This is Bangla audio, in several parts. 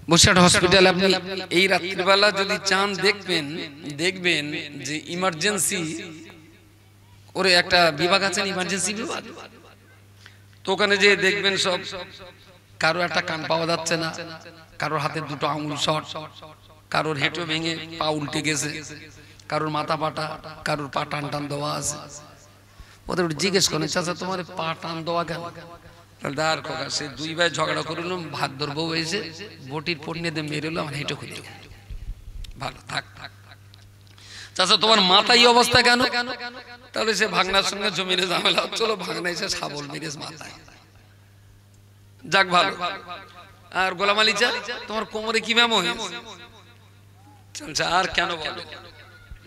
বসিরহাট হসপিটাল আপনি এই রাত্রিবেলা যদি চান দেখবেন যে ইমার্জেন্সি ওরে একটা বিভাগ আছে, ইমার্জেন্সি বিভাগ। তো ওখানে যে দেখবেন সব কারো একটা কান পাওয়া যাচ্ছে না, কারোর হাতে দুটো আঙুল শর্ট, কারোর হেঁটো ভেঙে পা উল্টে গেছে, কারোর মাথা পাটা, কারোর পা টান টান দেওয়া আছে। ওদের জিজ্ঞেস করেন, চাচা তোমার পা টান দেওয়া কেন? দাঁড় খোকা, সে দুই ভাই ঝগড়া করলো, ভাত ধরবো এসে বটির পড়িয়ে দিয়ে মেরে এলো, আমার হেঁটো খুলে ভালো থাক। চাচা তোমার মাথায় অবস্থা কেন? তাহলে সে ভাগনার সঙ্গে জমিনে ঝামেলা হচ্ছিল, ভাগনা এসে শাবল মেরেছে মাথায়। যাক ভালো। আর গোলাম আলী চা তোমার কোমরে কি ব্যায়াম হয়েছে? আর কেন বলো?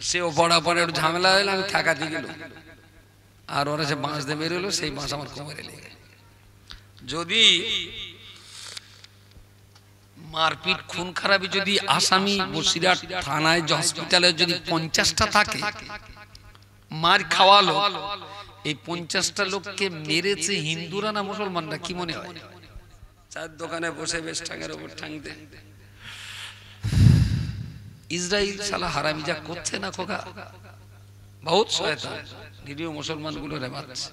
সেও পড়া পড়ে একটু ঝামেলা হইলো, আমি ঠেকাতে গেল, আর ওরা সে বাঁশ দিয়ে মেরে এলো, সেই বাঁশ আমার কোমরে লেগে। যদি মারপিট খুন খারাপি যদি আসামি বসিরহাট থানায় হসপিটালে যদি 50টা থাকে, মার খাওয়ালো, এই 50টা লোককে মেরেছে হিন্দুরা না মুসলমানরা? কি মনে হয়? চার দোকানে বসে বেশ ঠাঙের ওপর ঠাং দে। ইসরায়েল শালা হারামি যা করছে না খোকা, বহুত শয়তান, নিরীহ মুসলমান গুলো রে মারছে।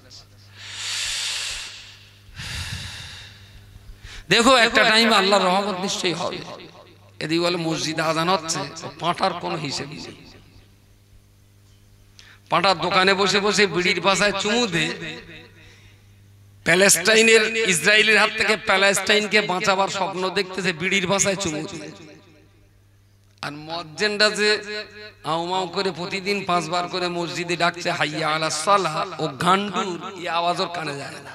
দেখো একটা টাইম আল্লাহর রহমত নিশ্চয়ই হবে। এদিকে বলে মসজিদে আযান হচ্ছে, পাঁঠার কোনো হিসেব নেই। পাঁঠার দোকানে বসে বসে বিড়ির বাসায় চুমু দে, প্যালেস্টাইনের ইসরায়েলের হাত থেকে প্যালেস্টাইনকে বাঁচাবার স্বপ্ন দেখতেছে, বিড়ির বাসায় চুমু দে। আর মুয়াজ্জিনরা যে আউমাউ করে প্রতিদিন 5 বার করে মসজিদে ডাকছে হাইয়া আলাস সালাহ, ও গান্ডুর এই আওয়াজ ওর কানে যায় না।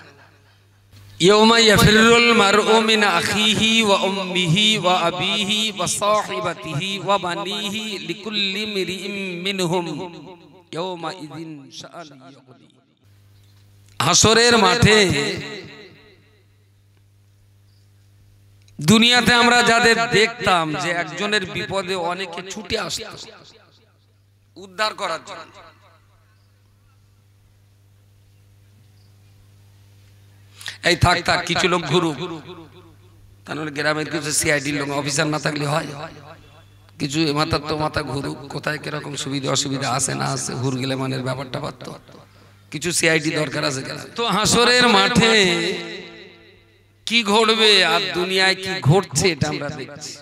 ইয়াউমা ইয়াফিরুল মারউ মিন আখিহি ওয়া উম্মিহি ওয়া আবিহি ওয়া সাহিবাতিহি ওয়া বানিহি লিকুল্লি মিরিইম মিনহুম ইয়াউমা ইযিন শাআন ইয়াগনি। হাসরের মাঠে দুনিয়াতে আমরা যাদের দেখতাম যে একজনের বিপদে অনেকে ছুটে আসতো উদ্ধার করার জন্য, এই থাক থাক কিছু লোক ঘুরুক, তাহলে গ্রামের কিছু সিআইডির লোক অফিসার না থাকলে হয়, কিছু মাথার তো মাথা ঘুরুক, কোথায় কিরকম সুবিধা অসুবিধা আছে না আছে, হুর গেলে মানের ব্যাপারটা পারতো, কিছু সিআইডি দরকার আছে। তো হাসরের মাঠে কি ঘটবে আর দুনিয়ায় কি ঘটছে এটা আমরা দেখছি।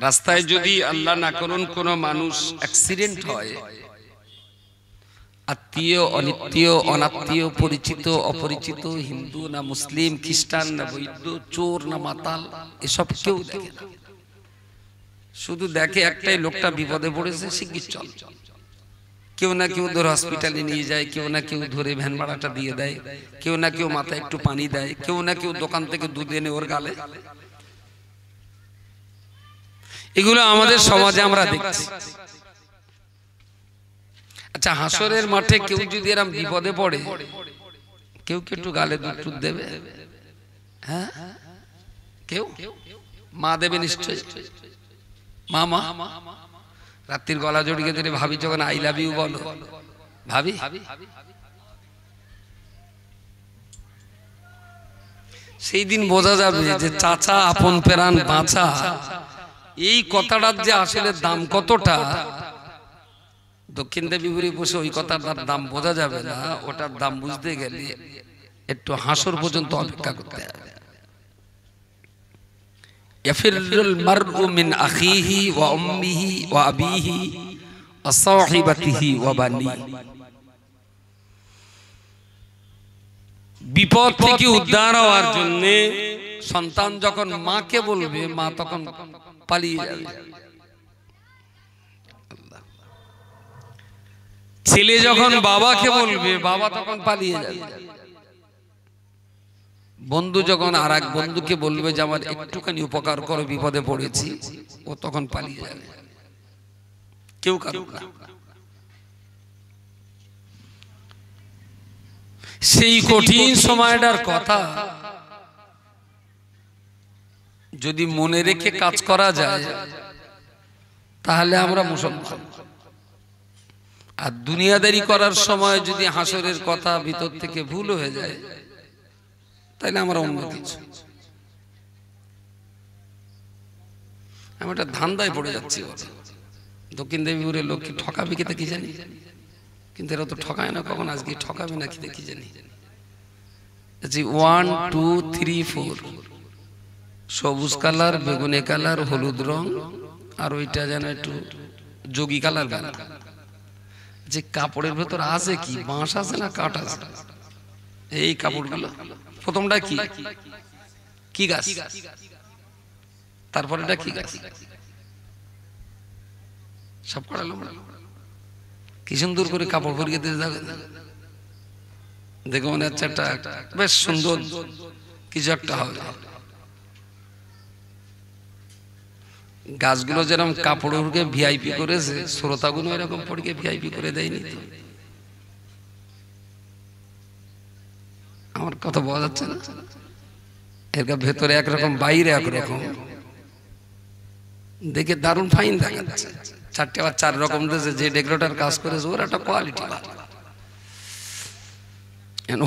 রাস্তায় যদি আল্লাহ না করুন কোন মানুষ অ্যাক্সিডেন্ট হয়, আত্মীয় অনিত্মীয় অনাত্মীয় পরিচিত অপরিচিত, হিন্দু না মুসলিম, খ্রিস্টান না বৌদ্ধ, চোর না মাতাল, এসব কেউ দেখে না। শুধু দেখে একটাই, লোকটা বিপদে পড়েছে, শিগগির চল। কেউ না কেউ ধরে হসপিটালে নিয়ে যায়, কেউ না কেউ ধরে ভ্যান ভাড়াটা দিয়ে দেয়, কেউ না কেউ মাথায় একটু পানি দেয়, কেউ না কেউ দোকান থেকে দুধ এনে ওর গালে। এগুলো আমাদের সমাজে আমরা দেখছি। আচ্ছা, হাসরের মাঠে কেউ যদি এরকম বিপদে পড়ে, কেউ কি একটু গালে দুধ টুধ দেবে? হ্যাঁ, কেউ? মা দেবে নিশ্চয়। মা রাত্রির গলা জড়িয়ে ধরে ভাবি যখন আই লাভ ইউ বলো, ভাবি সেই দিন বোঝা যাবে যে চাচা আপন প্রাণ বাঁচা, এই কথাটার যে আসলে দাম কতটা। দক্ষিণ দেবীপুরে বসে ওই কথার দাম বোঝা যাবে না, ওটার দাম বুঝতে গেলে একটু হাসর পর্যন্ত অপেক্ষা করতে হবে। ইয়াফিরুল মারউ মিন আখিহি ওয়া উম্মিহি ওয়া আবিহি ওয়া সাহিবাতিহি ওয়া বানিহি। বিপদ থেকে উদ্ধার হওয়ার জন্য সন্তান যখন মাকে বলবে, মা তখন পালিয়ে যাবে। ছেলে যখন বাবাকে বলবে, বাবা তখন পালিয়ে যাবে। বন্ধু যখন আর এক বন্ধুকে বলবে যে আমার একটুখানি উপকার করো, বিপদে পড়েছি, ও তখন পালিয়ে যাবে, কেউ কারো না। সেই কঠিন সময়টার কথা যদি মনে রেখে কাজ করা যায়, তাহলে আমরা মুসলমান। আর দুনিয়াদারি করার সময় যদি হাসরের কথা ভিতর থেকে ভুল হয়ে যায়, তাহলে আমরা অন্য কিছু। আমি একটা ধান্দায় পড়ে যাচ্ছি। দক্ষিণ দেবীপুরের লোক কি ঠকাবে কিতে কি জানি, কিন্তু এরা তো ঠকায় না কখন, আজকে ঠকাবে না কিতে কি জানি। 1 2 3 4 সবুজ কালার, বেগুনি কালার, হলুদ রং, আর ওইটা যেন একটু যোগী কালার। যে কাপড়ের ভেতর আছে কি, বাঁশ আছে না কাঠ আছে? এই কাপড়গুলো। প্রথমটা কি কি গাছ, তারপরে এটা কি গাছ, সব করালো। কি সুন্দর করে কাপড় পরিয়ে দিয়ে যাবে, দেখো মনে হচ্ছে একটা বেশ সুন্দর কিছু একটা হবে। গাছগুলো যেরকম কাপড়কে ভিআইপি করেছে, শ্রোতাগুলো এরকম পড়কে ভিআইপি করে দেয়নি তো। আমার কথা বোঝা যাচ্ছে না? এর ভেতরে একরকম, বাইরে একরকম, দেখে দারুণ ফাইন দেখাচ্ছে। 4টে বা 4 রকম দিয়েছে, যে ডেকোরেটর কাজ করেছে ওর একটা কোয়ালিটি ভালো।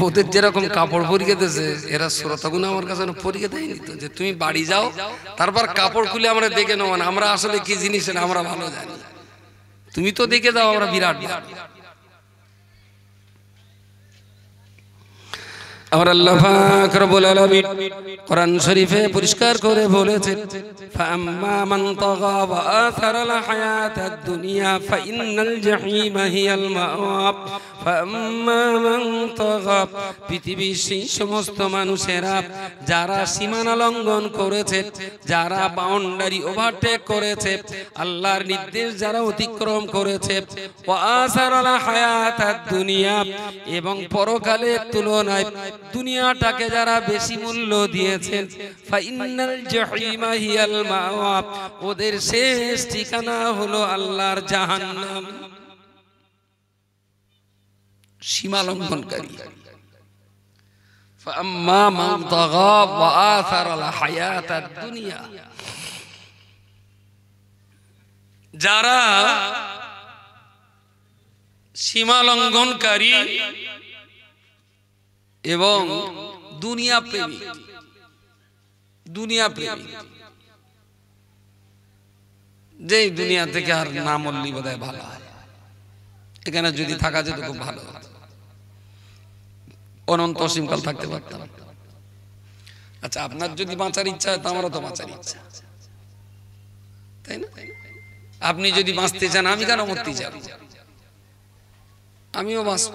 ওদের যেরকম কাপড় পরিয়ে দিয়েছে, এরা শ্রোতাগুলো আমার কাছে পরিয়ে দেয়নি তো। যে তুমি বাড়ি যাও, তারপর কাপড় খুলে আমরা দেখে নেব না, আমরা আসলে কি জিনিস আমরা ভালো জানি। তুমি তো দেখে দাও, আমরা বিরাট। আমার আল্লাহ পাক রব্বুল আলামিন কোরআন শরীফে পরিষ্কার করে বলেছেন, ফাআম্মা মান তাগা ওয়া আথারাল হায়াতাদ দুনিয়া ফাইন্নাল জাহিমা হিয়াল মাওয়া। ফাআম্মা মান তাগা, পৃথিবীর সেই সমস্ত মানুষেরা যারা সীমানা লঙ্ঘন করেছে, যারা বাউন্ডারি ওভারটেক করেছে, আল্লাহর নির্দেশ যারা অতিক্রম করেছে, ওয়া আথারাল হায়াতাদ দুনিয়া, এবং পরকালের তুলনায় দুনিয়াটাকে যারা বেশি মূল্য দিয়েছেন, ফাইন্নাল জাহিমা হিয়াল মাওয়া, ওদের শেষ ঠিকানা হলো আল্লাহর জাহান্নাম। সীমা লঙ্ঘনকারী। ফাআম্মা মান তাগা ওয়া আথারাল হায়াতাদ দুনিয়া, যারা সীমা লঙ্ঘনকারী এবং দুনিয়া প্রেমী, দুনিয়া প্রেমী, যে দুনিয়া থেকে আর না মরলি বোধহয় ভালো হয়, এখানে যদি থাকা যেত খুব ভালো, অনন্ত অসীমকাল থাকতে পারতাম। আচ্ছা, আপনার যদি বাঁচার ইচ্ছা হয়, তো আমারও তো বাঁচার ইচ্ছা, তাই না? আপনি যদি বাঁচতে চান, আমি কেন মরতে চাই? আমিও বাঁচব।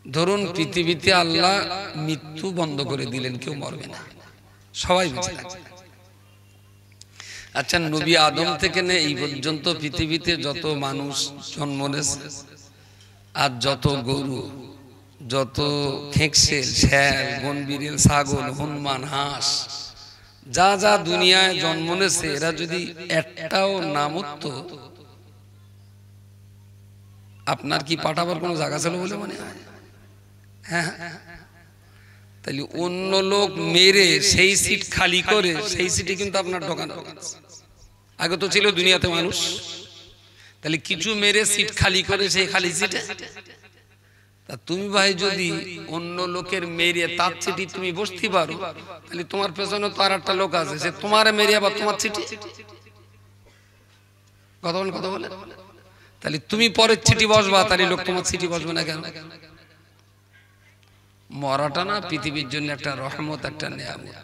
ধরুন পৃথিবীতে আল্লাহ মৃত্যু বন্ধ করে দিলেন, কেউ মরবে না, সবাই বেঁচে থাকবে। আচ্ছা, নবী আদম থেকে নিয়ে এই পর্যন্ত পৃথিবীতে যত মানুষ জন্ম নিয়েছে, আর যত গরু, যত খেঁকশেল, শ্যাল, বনবিড়াল, ছাগল, হনুমান, হাঁস, যা যা দুনিয়ায় জন্ম নিয়েছে, এরা যদি একটাও না মরতো, আপনার কি পাঠাবার কোনো জায়গা ছিল বলে মনে হয়? হ্যাঁ, তাহলে অন্য লোক মেরে সেই সিট খালি করে সেই সিটে কিন্তু আপনার ঢোকানো। আগে তো ছিল দুনিয়াতে মানুষ, তাহলে কিছু মেরে সিট খালি করে সেই খালি সিটে। তা তুমি ভাই যদি অন্য লোকের মেরে তার সিটি তুমি বসতে পারো, তাহলে তোমার পেছনে তো আর একটা লোক আছে, সে তোমার মেরে আবার তোমার সিটি। কথা বলে, তাহলে তুমি পরের সিটি বসবা, তাহলে লোক তোমার সিটি বসবে না কেন? মরাটা না পৃথিবীর জন্য একটা রহমত, একটা নিয়ামত।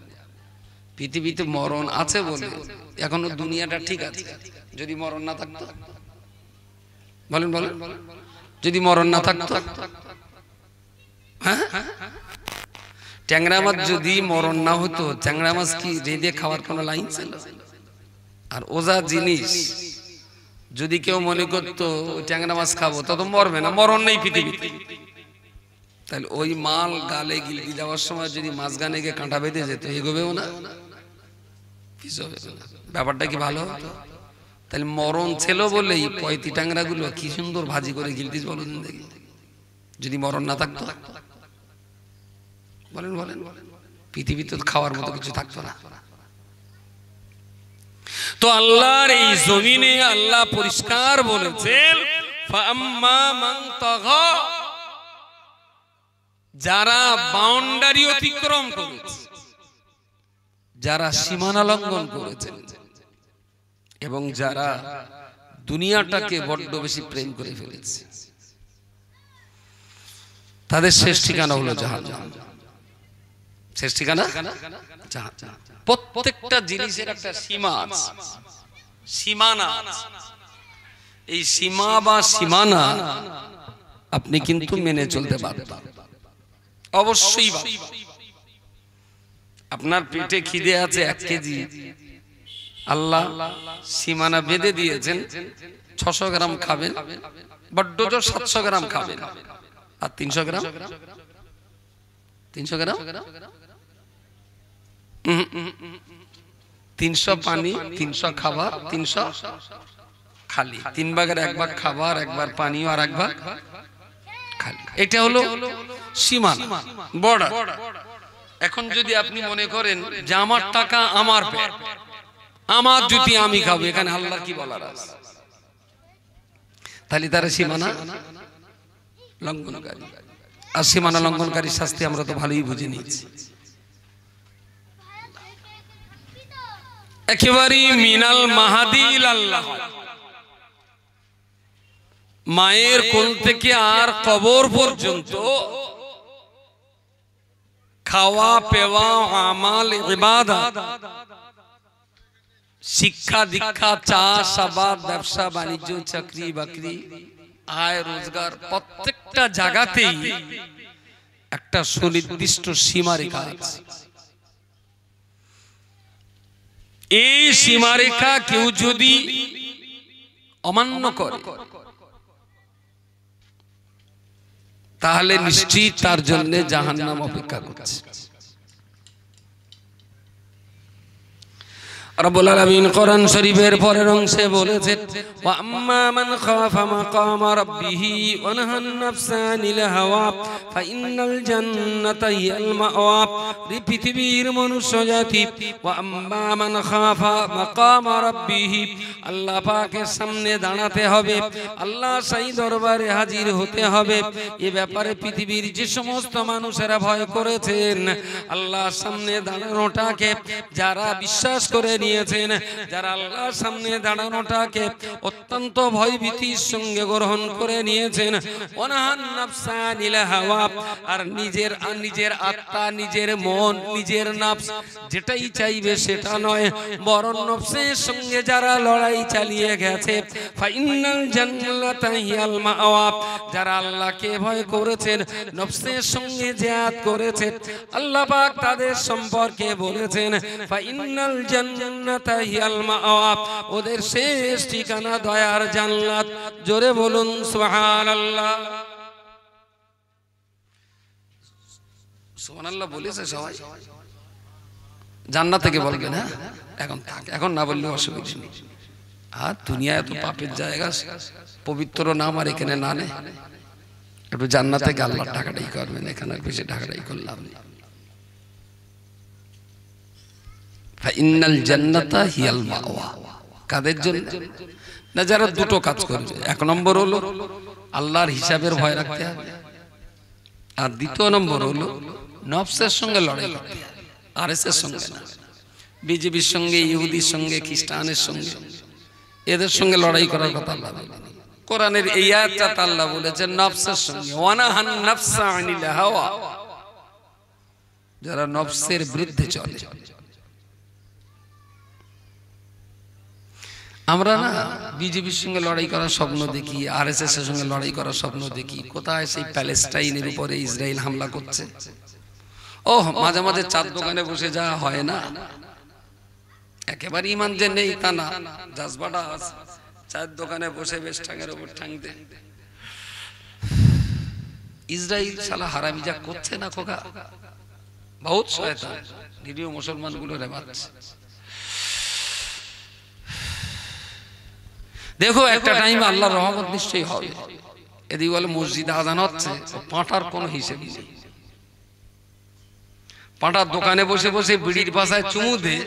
পৃথিবীতে মরণ আছে বলে এখনো দুনিয়াটা ঠিক আছে। যদি মরণ না থাকতো, বলেন, যদি মরণ না থাকতো, হ্যাঁ, ট্যাংরা মাছ যদি মরণ না হতো, ট্যাংরা মাছ কি রেঁধে খাওয়ার কোনো লাইন ছিল? আর ওজা জিনিস যদি কেউ মনে করতো ট্যাংরা মাছ খাবো, তত মরবে না, মরণ নেই পৃথিবীতে। তাহলে ওই মাল গালে গিলতে যাওয়ার সময় যদি মাছ গানে গিয়ে কাঁটা বেঁধে যেত, এগোবেও না, ব্যাপারটা কি ভালো হতো? তাহলে মরণ ছিল বলেই পয়তি ট্যাংরা গুলো কি সুন্দর ভাজি করে গিলতিস, বলো দেখি। যদি মরণ না থাকতো, বলেন, পৃথিবীতে খাওয়ার মতো কিছু থাকতো না। তো আল্লাহর এই জমিনে আল্লাহ পরিষ্কার বলেছেন, ফাআম্মা মান তাগা, যারা বাউন্ডারি অতিক্রম করেছে, যারা সীমানা লঙ্ঘন করেছেন এবং যারা দুনিয়াটাকে বড্ড বেশি প্রেম করে ফেলেছে, তাদের শেষ ঠিকানা হলো জাহান্নাম। শেষ ঠিকানা জাহান্নাম। প্রত্যেকটা জিনিসের একটা সীমা আছে, সীমানা। এই সীমা বা সীমানা আপনি কিন্তু মেনে চলতে বাধ্য, অবশ্যই। আপনার পেটে খিদে আছে 1 কেজি, আল্লাহ সীমানা বেঁধে দিয়েছেন 600 গ্রাম খাবেন, বড্ড জোর 700 গ্রাম খাবেন, আর 300 গ্রাম 300 পানি, 300 খাবার, 300 খালি। 3 ভাগের 1 ভাগ খাবার, 1 ভাগ পানি, আর 1 ভাগ খালি। এটা হলো সীমানা, বর্ডার। এখন যদি আপনি মনে করেন যে আমার টাকা আমার পেট, আমার জুতি আমি খাবো, এখানে আল্লাহর কি বলার আছে? তাহলে তারা সীমানা লঙ্ঘনকারী। আর সীমানা লঙ্ঘনকারীর শাস্তি আমরা তো ভালোই বুঝে নিয়েছি। একেবারে মিনাল মাহাদিল আল্লাহ, মায়ের কোল থেকে আর কবর পর্যন্ত খাওয়া পেওয়া, আমাল, ইবাদত, শিক্ষা দীক্ষা, চাষাবাদ, ব্যবসা বাণিজ্য, চাকরি বাকরি, আয় রোজগার, প্রত্যেকটা জায়গাতেই একটা সুনির্দিষ্ট সীমারেখা আছে। এই সীমারেখা কেউ যদি অমান্য করে তাহলে নিশ্চিত তার জন্য জাহান্নাম অপেক্ষা করছে। রব্বুল আলামিন কোরআন শরীফের পরের অংশে বলেছেন, ওয়া আম্মা মান খাফা মাকামা রাব্বিহি ওয়া নাহান নাফসা আনিল হাওয়া ফাইন্নাল জান্নাতা হিয়াল মাওয়া। পৃথিবীর মনুষ্য জাতি, ওয়া আম্মা মান খাফা মাকামা রাব্বিহি, আল্লাহ পাকের সামনে দাঁড়াতে হবে, আল্লাহ সেই দরবারে হাজির হতে হবে। এই ব্যাপারে পৃথিবীর যে সমস্ত মানুষেরা ভয় করেছেন আল্লাহর সামনে দাঁড়ানোটাকে, যারা বিশ্বাস করে নিয়েছেন, যারা আল্লাহর সামনে দাঁড়ানোটাকে অত্যন্ত ভয়ভীতির সঙ্গে গ্রহণ করে নিয়েছেন, ওয়ানাহান নাফসা আনিল হাওয়া, আর নিজের আত্মা, নিজের মন, নিজের নফস যেটাই চাইবে সেটা নয়, বরং নফসের সঙ্গে যারা লড়াই চালিয়ে গেছে, ফাইনাল জান্নাতা হিয়াল মাওয়া, যারা আল্লাহকে ভয় করেছেন, নফসের সঙ্গে জিহাদ করেছেন, আল্লাহ পাক তাদের সম্পর্কে বলেছেন ফাইনাল জান্নাতা হিয়াল মাওয়া, ওদের শেষ ঠিকানা দয়ার জান্নাত। জোরে বলুন সুবহানাল্লাহ। সুবহানাল্লাহ বলেছে সবাই, জান্নাত থেকে বলবেন। হ্যাঁ, এখন না বললে অসুবিধা নেই। আর দুনিয়া এত পাপের জায়গা, পবিত্র নাম আর এখানে না নেই, একটু জান্নাতে গিয়ে আল্লাহর টাকাটাই করবেন, এখানে আর বেশি টাকাটাই করলাম না। ফাইনাল জান্নাতা হিয়াল মাওয়া, কাদের জন্য? না, যারা দুটো কাজ করবে। 1 নম্বর হলো আল্লাহর হিসাবের ভয় রাখতে হবে, আর 2 নম্বর হলো নফসের সঙ্গে লড়াই করতে হবে। আরএসএস সঙ্গে না, বিজেপির সঙ্গে, ইহুদির সঙ্গে, খ্রিস্টানের সঙ্গে, এদের সঙ্গে লড়াই করার কথা আল্লাহ বলেন। কোরআনের এই আয়াতটা আল্লাহ বলেছেন নফসের সঙ্গে, ওয়ানাহান নাফসা আনিল হাওয়া, যারা নফসের বিরুদ্ধে চলে। আমরা না বিজেপির সঙ্গে লড়াই করার স্বপ্ন দেখি, আরএসএস এর সঙ্গে লড়াই করার স্বপ্ন দেখি। কোথায় সেই প্যালেস্টাইনের উপরে ইসরায়েল হামলা করছে, ও মাঝে মাঝে চার দোকানে বসে যাওয়া হয় না। একেবারে ইমান যে নেই তা না, জাজবাটা আছে, চার দোকানে বসে বেশ ঠাঙের উপর ঠাং দে। ইসরায়েল শালা হারামি যা করছে না খোকা, বহুত শয়তান, নিরীহ মুসলমান গুলো রে মারছে। দেখো একটা টাইম আল্লাহর রহমত নিশ্চয়ই হবে। এদিকে বলে মসজিদ আজান হচ্ছে, পাঁটার কোনো হিসেব নেই। পাঁটার দোকানে বসে বসে বিড়ির ভাষায় চুমু দে,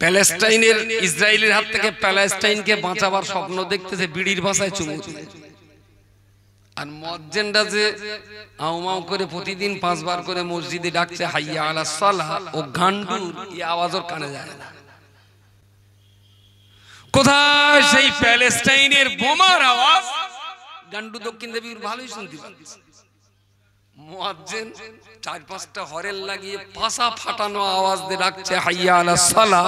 প্যালেস্টাইনের, ইসরায়েলের হাত থেকে প্যালেস্টাইনকে বাঁচাবার স্বপ্ন দেখতেছে, বিড়ির ভাষায় চুমু দে। আর মুয়াজ্জিনরা যে আউমাউ করে প্রতিদিন 5 বার করে মসজিদে ডাকছে হাইয়া আলাস সালাহ, ও গান্ডুর এই আওয়াজ ওর কানে যায় না। কোথায় সেই প্যালেস্টাইনের বোমার আওয়াজ গান্ডু দক্ষিণ দেবীর ভালোই শুনতে পাচ্ছে। মুয়াজ্জিন 4-5টা হরেল লাগিয়ে পাশা ফাটানো আওয়াজ দিয়ে ডাকছে হাইয়া আলাস সালাহ,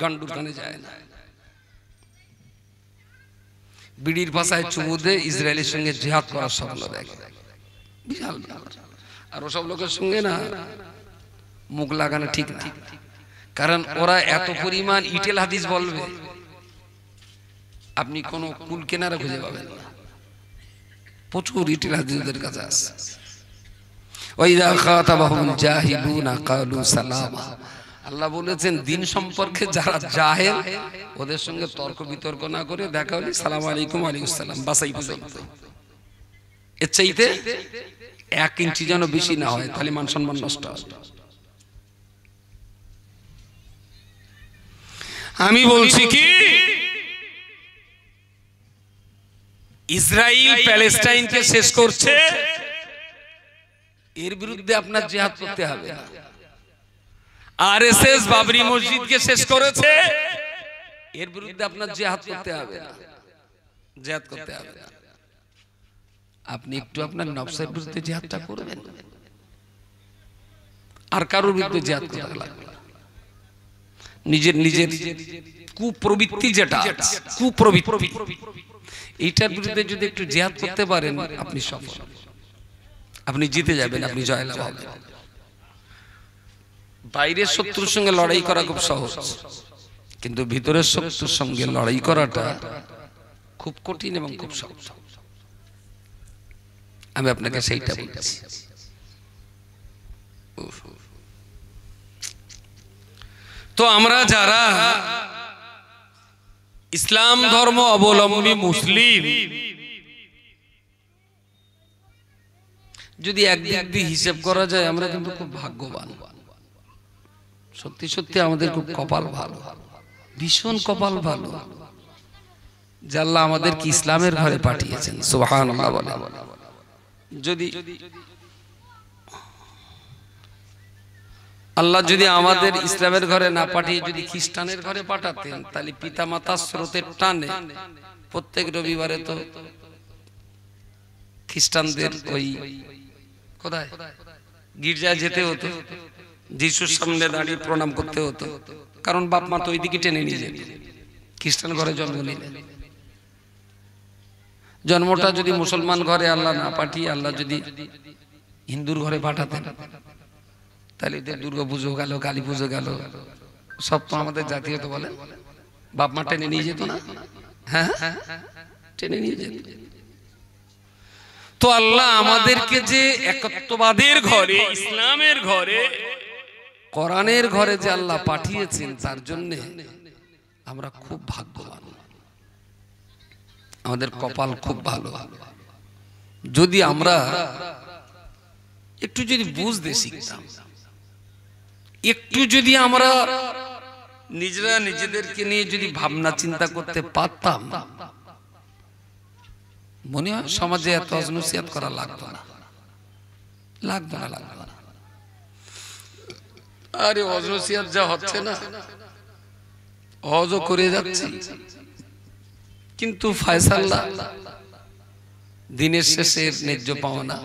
গান্ডুর কানে যায় না। বিড়ির ভাষায় চুমু দিয়ে ইসরায়েলের সঙ্গে জিহাদ করার স্বপ্ন দেখে, বিশাল ব্যাপার। আর ওসব লোকের সঙ্গে না মুখ লাগানো ঠিক না, কারণ ওরা এত পরিমাণ ইটেল হাদিস বলবে আপনি কোনো কুল কেনারা খুঁজে পাবেন না। প্রচুর ইটেল হাদিস ওদের কাছে আছে। ওয়াইদা খাতাবাহুল জাহিলুনা ক্বালু সালামা, আল্লাহ বলেছেন দিন সম্পর্কে যারা জাহেল ওদের সঙ্গে তর্ক বিতর্ক না করে দেখা হলে সালাম আলাইকুম ওয়ালাইকুম সালাম বাসাই পর্যন্ত। এর চাইতে 1 ইঞ্চি যেন বেশি না হয়, তাহলে মান সম্মান নষ্ট হবে। আমি বলছি কি ইসরায়েল প্যালেস্টাইনকে শেষ করছে, এর বিরুদ্ধে আপনার জিহাদ করতে হবে না। আরএসএস বাবরি মসজিদকে শেষ করেছে, এর বিরুদ্ধে আপনার জিহাদ করতে হবে না, জিহাদ করতে হবে না। আপনি একটু আপনার নফসের বিরুদ্ধে জিহাদটা করবেন, আর কারোর বিরুদ্ধে জিহাদ করা লাগবে না। নিজের নিজের কুপ্রবৃত্তি যেটা কুপ্রবৃত্তি, এইটার বিরুদ্ধে যদি একটু জিহাদ করতে পারেন আপনি সফল, আপনি জিতে যাবেন, আপনি জয়লাভ হবেন। বাইরের শত্রুর সঙ্গে লড়াই করা খুব সহজ, কিন্তু ভিতরের শত্রুর সঙ্গে লড়াই করাটা খুব কঠিন এবং খুব সহজ। আমি আপনাকে সেইটা বলছি। তো আমরা যারা ইসলাম ধর্ম অবলম্বী মুসলিম, যদি একদিক দিয়ে হিসেব করা যায় আমরা কিন্তু খুব ভাগ্যবান। সত্যি সত্যি আমাদের খুব কপাল ভালো, ভীষণ কপাল ভালো যে আল্লাহ আমাদেরকে ইসলামের ঘরে পাঠিয়েছেন। সুবহানাল্লাহ বলে। যদি আল্লাহ যদি আমাদের ইসলামের ঘরে না পাঠিয়ে যদি খ্রিস্টানের ঘরে পাঠাতেন, তাহলে পিতা মাতার স্রোতের টানে প্রত্যেক রবিবারে তো খ্রিস্টানদের ওই কোথায় গির্জায় যেতে হতো, যিশুর সামনে দাঁড়িয়ে প্রণাম করতে হতো, কারণ বাপ মা তো ওইদিকে টেনে নিয়ে যেত। খ্রিস্টান ঘরে জন্ম নিলেন, জন্মটা যদি মুসলমান ঘরে আল্লাহ না পাঠিয়ে আল্লাহ যদি হিন্দুর ঘরে পাঠাতেন, তাহলে দুর্গা পুজো গেল, কালী পুজো গেল, সব তো আমাদের জাতীয় তো বলে বাপ মা টেনে নিয়ে যেত না? হ্যাঁ, টেনে নিয়ে যেত। তো আল্লাহ আমাদেরকে যে একত্ববাদের ঘরে, ইসলামের ঘরে, কোরআনের ঘরে যে আল্লাহ পাঠিয়েছেন, তার জন্য আমরা খুব ভাগ্যবান, আমাদের কপাল খুব ভালো। যদি আমরা একটু যদি বুঝতে শিখতাম, একটু যদি আমরা নিজেরা নিজেদেরকে নিয়ে যদি ভাবনা চিন্তা করতে পারতাম, মনে হয় সমাজে এত অজনসিয়াত করা লাগতো না, লাগতো না, লাগতো না। আরে অজনসিয়াত যা হচ্ছে না, হজও করে যাচ্ছি, কিন্তু ফয়সালা দিনের শেষে ন্যায্য পাওনা,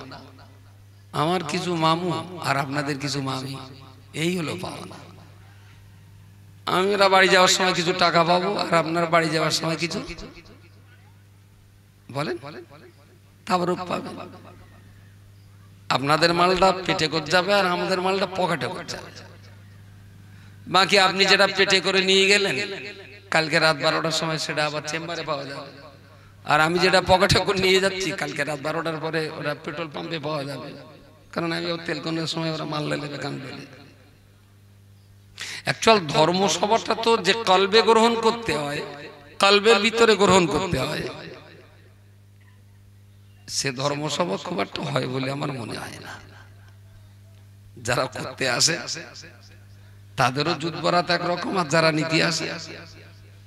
আমার কিছু মামু আর আপনাদের কিছু মামি, এই হলো পাওনা। আমরা বাড়ি যাওয়ার সময় কিছু টাকা পাবো, আর আপনার বাড়ি যাওয়ার সময় কিছু বলেন তাবরুক পাবেন। আপনাদের মালটা পেটে করে যাবে, আর আমাদের মালটা পকেটে করে যাবে। বাকি আপনি যেটা পেটে করে নিয়ে গেলেন, কালকে রাত 12টার সময় সেটা আবার চেম্বারে পাওয়া যাবে, আর আমি যেটা পকেটে করে নিয়ে যাচ্ছি কালকে রাত 12টার পরে ওরা পেট্রোল পাম্পে পাওয়া যাবে, কারণ আমি তেল কোনের সময় ওরা মাল লেবে কান লেবে। অ্যাকচুয়াল ধর্ম সভাটা তো যে কলবে গ্রহণ করতে হয়, কলবের ভিতরে গ্রহণ করতে হয়, সে ধর্মসভা খুব একটা হয় বলে আমার মনে হয় না। যারা করতে আসে তাদেরও যুদ্ধ বরাত একরকম, আর যারা নীতি আসে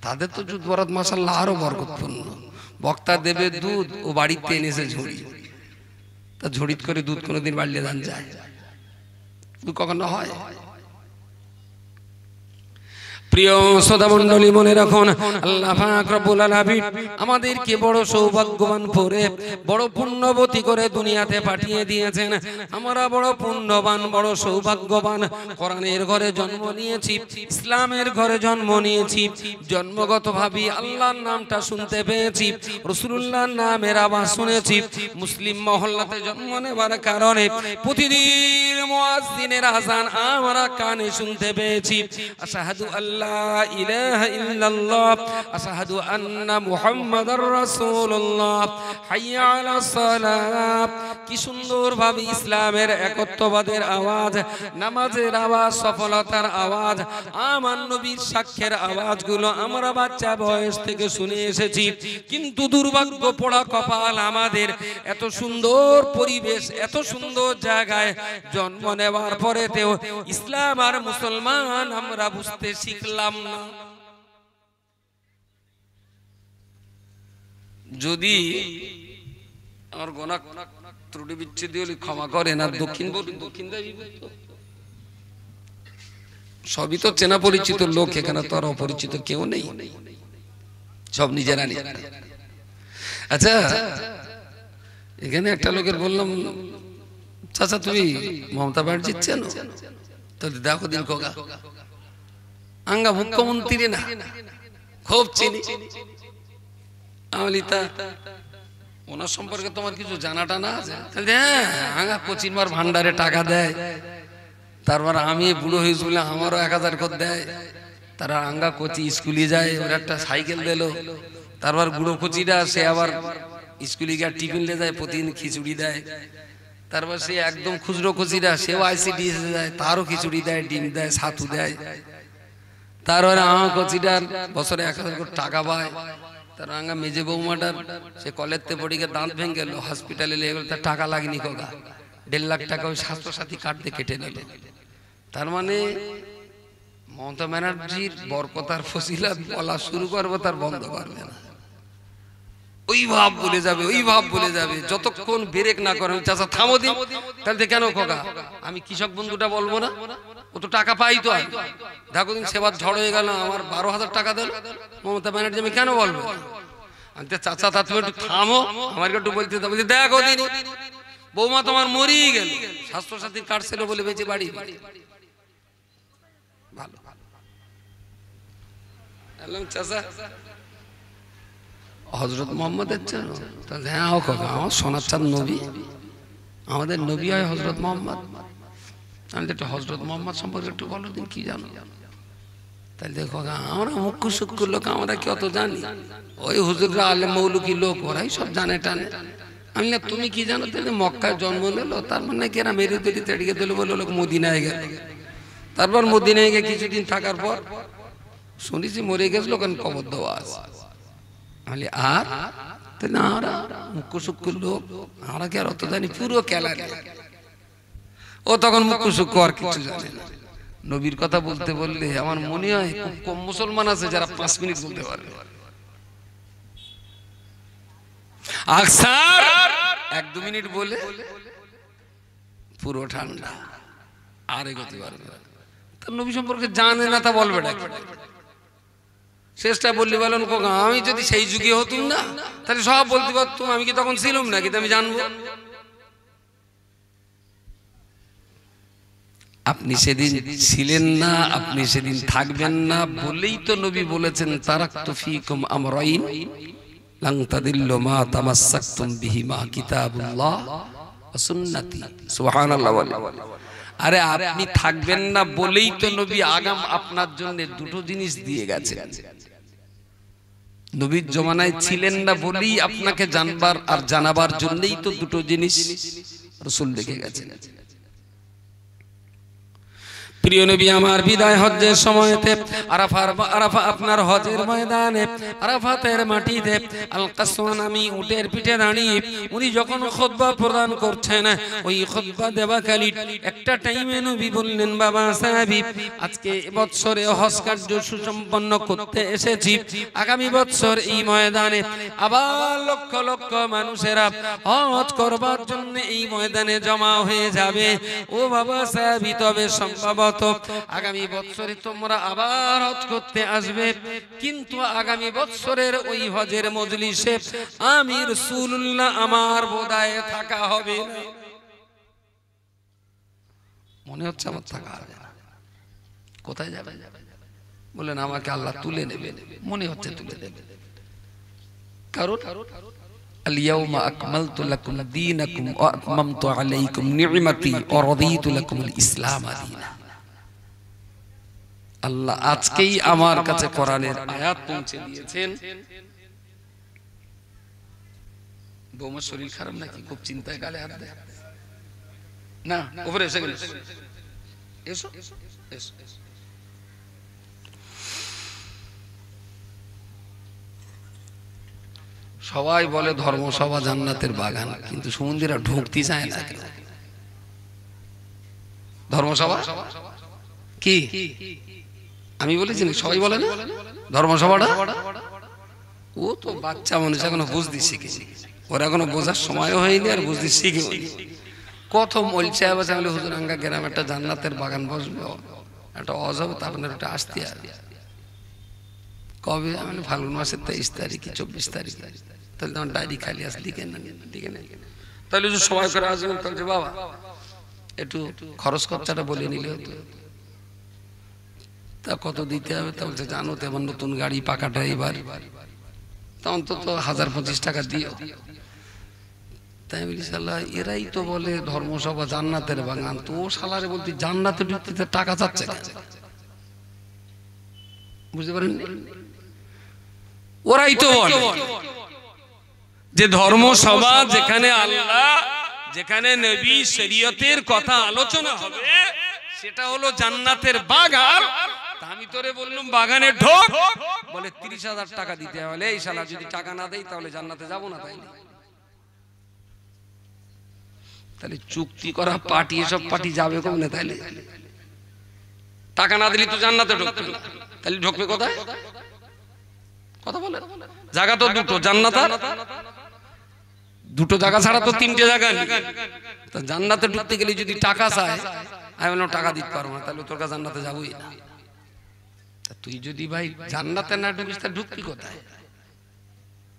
তাদের তো যুদ্ধ বরাত মাশাআল্লাহ আরো বরকতপূর্ণ। বক্তা দেবে দুধ, ও বাড়িতে এনেছে ঝুড়ি, তা ঝুড়িত করে দুধ কোনোদিন বাড়লে দান যায়? কখনো হয়? প্রিয় শ্রোতা মণ্ডলী, মনে রাখুন আল্লাহ পাক রব্বুল আলামিন আমাদেরকে বড় সৌভাগ্যবান করে, বড় পুণ্যবতী করে দুনিয়াতে পাঠিয়ে দিয়েছেন। আমরা বড় পুণ্যবান, বড় সৌভাগ্যবান। কোরআনের ঘরে জন্ম নিয়েছি, ইসলামের ঘরে জন্ম নিয়েছি, জন্মগতভাবে আল্লাহর নামটা শুনতে পেয়েছি, রাসূলুল্লাহর নামের আওয়াজ শুনেছি। মুসলিম মহল্লাতে জন্ম নেবার কারণে প্রতিদিন মুয়াজ্জিনের আযান আমরা কানে শুনতে পেয়েছি। আশহাদু আল্লাহ ইলাহা ইল্লাল্লাহ, আশহাদু আন্না মুহাম্মাদার রাসূলুল্লাহ, হাইয়া আলাস সালাত। কি সুন্দরভাবে ইসলামের একত্ববাদের আওয়াজ, নামাজের আওয়াজ, সফলতার আওয়াজ, আমার নবীর সাক্ষ্যের আওয়াজগুলো আমরা বাচ্চা বয়স থেকে শুনে এসেছি। কিন্তু দুর্ভাগ্য পোড়া কপাল আমাদের, এত সুন্দর পরিবেশ, এত সুন্দর জায়গায় জন্ম নেওয়ার পরেতেও ইসলাম আর মুসলমান আমরা বুঝতে শিখলাম না। যদি আমার গোনা ত্রুটি বিচ্ছেদ হলে ক্ষমা করেন, আর দক্ষিণ বলুন, দক্ষিণ সবই তো চেনা পরিচিত লোক, এখানে তো আর অপরিচিত কেউ নেই, সব নিজেরা নিজেরা। আচ্ছা, এখানে একটা লোকের বললাম, চাচা তুমি মমতা ব্যানার্জি চেনো? তাহলে দেখো দিন কোগা আঙ্গা মুখ্যমন্ত্রী না, খুব চিনি। আমলিতা ওনার সম্পর্কে তোমার কিছু জানাটা না আছে? হ্যাঁ, আঙ্গা কোচিনবার ভান্ডারে টাকা দেয়, তারপর আমি বুড়ো হয়েছি বলে আমারও 1000 করে দেয়। তারা আঙ্গা কোচি স্কুলে যায়, ওর একটা সাইকেল দিল। তারপর বুড়ো কোচিটা সে আবার স্কুলে গিয়ে টিফিন লে যায়, প্রতিদিন খিচুড়ি দেয়। তারপর সে একদম খুচরো কোচিরা, সেও আইসিডিএস যায়, তারও খিচুড়ি দেয়, ডিম দেয়, ছাতু দেয়। তারপরে আমার কোচিটার বছরে 1000 করে টাকা পায়। তার আঙ্গা মেজে বৌমাটার সে কলেজতে পড়ে গিয়ে দাঁত ভেঙে গেল, হসপিটালে লেগে গেল, তার টাকা লাগেনি কোগা, 1.5 লাখ টাকা ওই স্বাস্থ্যসাথী কার্ড দিয়ে কেটে নিল। তার মানে মমতা ব্যানার্জির বরকতার ফজিলত বলা শুরু করবো, তার বন্ধ পারবে না। ওই ভাব বলে যাবে, ওই ভাব বলে যাবে, যতক্ষণ ব্রেক না করেন। চাচা থামো দিন। তাহলে কেন কোগা আমি কৃষক বন্ধুটা বলবো না? ও তো টাকা পাই তো। দেখো দিন সেবার ঝড় হয়ে গেল, আমার 12,000 টাকা দিল মমতা ব্যানার্জি, আমি কেন বলবো? আমি চাচা তা তুমি একটু থামো, আমাকে একটু বলতে দাও। দেখো দিন বৌমা তোমার মরেই গেল, স্বাস্থ্যসাথীর কার্ড ছিল বলে বেঁচে বাড়ি। ভালো চাচা হযরত মুহাম্মদের চেনো? তাহলে হ্যাঁ, আমার সোনার চাঁদ নবী, আমাদের নবী হয় হযরত মুহাম্মদ। তাহলে একটু হযরত মুহাম্মদ সম্পর্কে একটু বলো দিন, কি জানো? তাহলে দেখো আমরা মুখ্য সূক্ষ্ম লোক, আমরা কি অত জানি? ওই হুজুররা আলেম মৌলুকি লোক, ওরাই সব জানে টানে। আমি না তুমি কি জানো? তাহলে মক্কায় জন্ম নিল, তার মানে কি এরা মেরে তৈরি তেড়িয়ে দিল বলে লোক মদিনায় গেল। তারপর মদিনায় গিয়ে কিছুদিন থাকার পর শুনেছি মরে গেছিল, কারণ কবর দেওয়া আছে। আর তাহলে আমরা মুখ্য সূক্ষ্ম লোক, আমরা কি আর অত জানি? পুরো খেলা ও তখন মুখ্য সূক্ষ্ম আর কিছু জানে না। নবীর কথা বলতে বললে আমার মনে হয় খুব কম মুসলমান আছে যারা 5 মিনিট বলতে পারবে। আকসার 1-2 মিনিট বলে পুরো ঠান্ডা, আর এগোতে পারবে না। তার নবী সম্পর্কে জানে না, তা বলবে না। শেষটা বললি বলেন কোগা আমি যদি সেই যুগে হতুম না, তাহলে সব বলতে পারতুম। আমি কি তখন ছিলাম না? কিন্তু আমি জানবো। আপনি সেদিন ছিলেন না, আপনি সেদিন থাকবেন না বলেই তো নবী বলেছেন, তারাকতু ফীকুম আমরাইন লান তাদিল্লু মা তামাসসাকতুম বিহিমা কিতাবুল্লাহ ওয়া সুন্নতি। সুবহানাল্লাহ। আরে আপনি থাকবেন না বলেই তো নবী আগাম আপনার জন্য দুটো জিনিস দিয়ে গেছেন। নবীর জমানায় ছিলেন না বলেই আপনাকে জানবার আর জানাবার জন্যই তো দুটো জিনিস রাসূল দেখে গেছেন। প্রিয় নবী আমার বিদায় হজ্জের সময়তে আরাফা আপনার হজের ময়দানে আরাফাতের মাটিতে আল কাসওয়ান আমি উটের পিঠে দাঁড়িয়ে উনি যখন খুতবা প্রদান করছেন ওই খুতবা দেওয়াকালী একটা টাইমে নবী বললেন, বাবা সাহাবী, আজকে বছরে হজ কার্য সুসম্পন্ন করতে এসেছি, আগামী বছর এই ময়দানে আবার লক্ষ লক্ষ মানুষেরা হজ করবার জন্য এই ময়দানে জমা হয়ে যাবে। ও বাবা সাহাবী, তবে সম্ভবত আগামী বছরে তোমরা আবার হজ করতে আসবে, কিন্তু আগামী বছরের ওই হজের মজলিসে আমি রাসূলুল্লাহ আমার বোধহয় থাকা হবে না। মনে হচ্ছে আমার থাকা হবে না। কোথায় যাবে? বলেন আমাকে আল্লাহ তুলে নেবে, মনে হচ্ছে তুলে নেবে। কারণ আল-ইয়াওমা আকমালতু লাকুম দীনাকুম ওয়া আতমামতু আলাইকুম নি'মাতি ওয়া রাদিতু লাকুমুল ইসলাম দীনা। আল্লাহ আজকেই আমার কাছে কোরআনের আয়াত পৌঁছে দিয়েছেন। বৌমার শরীর খারাপ নাকি? খুব চিন্তায় গালে হাত দেয় না? উপরে এসে গেল, এসো এসো এসো। সবাই বলে ধর্মসভা জান্নাতের বাগান, কিন্তু সুমন্দিরা ঢুকতে চায় না। ধর্মসভা কি আমি বলেছি? সবাই বলে না ধর্মসভাটা? ও তো বাচ্চা মানুষ, এখনো বুঝতে শিখেছি, ওর এখনো বোঝার সময়ও হয়নি আর বুঝতে শিখেনি। কত মলছে হুজুর আঙ্গা গ্রাম একটা জান্নাতের বাগান বসবে, একটা অজব, আপনার একটা আসতে হবে। কবে? আমি ফাল্গুন মাসের 23 তারিখ কি 24 তারিখ। তাহলে তখন ডায়েরি খালি আছে, লিখে নেন, লিখে নেন। তাহলে সময় করে আসবেন, তাহলে বাবা একটু খরচ খরচাটা বলে নিলে হতো। তা কত দিতে হবে? তা বলছে জানো তো এবার নতুন গাড়ি, পাকা ড্রাইভার, তা অন্তত 1025 টাকা দিও। তাই বলি শালা এরাই তো বলে ধর্মসভা জান্নাতের বাগান, তো শালারে বলতে জান্নাতে ঢুকতে টাকা চাচ্ছে কেন? বুঝতে পারেন? ওরাই তো বলে যে ধর্মসভা যেখানে আল্লাহ, যেখানে নবী শরীয়তের কথা আলোচনা হবে, সেটা হলো জান্নাতের বাগান। আমি তোরে বললাম বাগানে ঢোক, বলে 30,000 টাকা দিতে হবে। এই শালা যদি টাকা না দেই তাহলে জান্নাতে যাব না। তাহলে চুক্তি করা পার্টি, এসব পার্টি যাবে কোনে? তাইলে টাকা না দিলে তো জান্নাতে ঢুকবে না, তাহলে ঢুকবে কোথায়? কথা বলে জায়গা তো দুটো, জান্নাত আর দুটো জায়গা ছাড়া তো 3টে জায়গা নেই। তা জান্নাতে ঢুকতে গেলে যদি টাকা চায়, আমি বললাম টাকা দিতে পারবো না, তাহলে তোর কাছে জান্নাতে যাবোই না। তুই যদি ভাই জান্নাতে না ঢুকিস তা ঢুকবি কোথায়?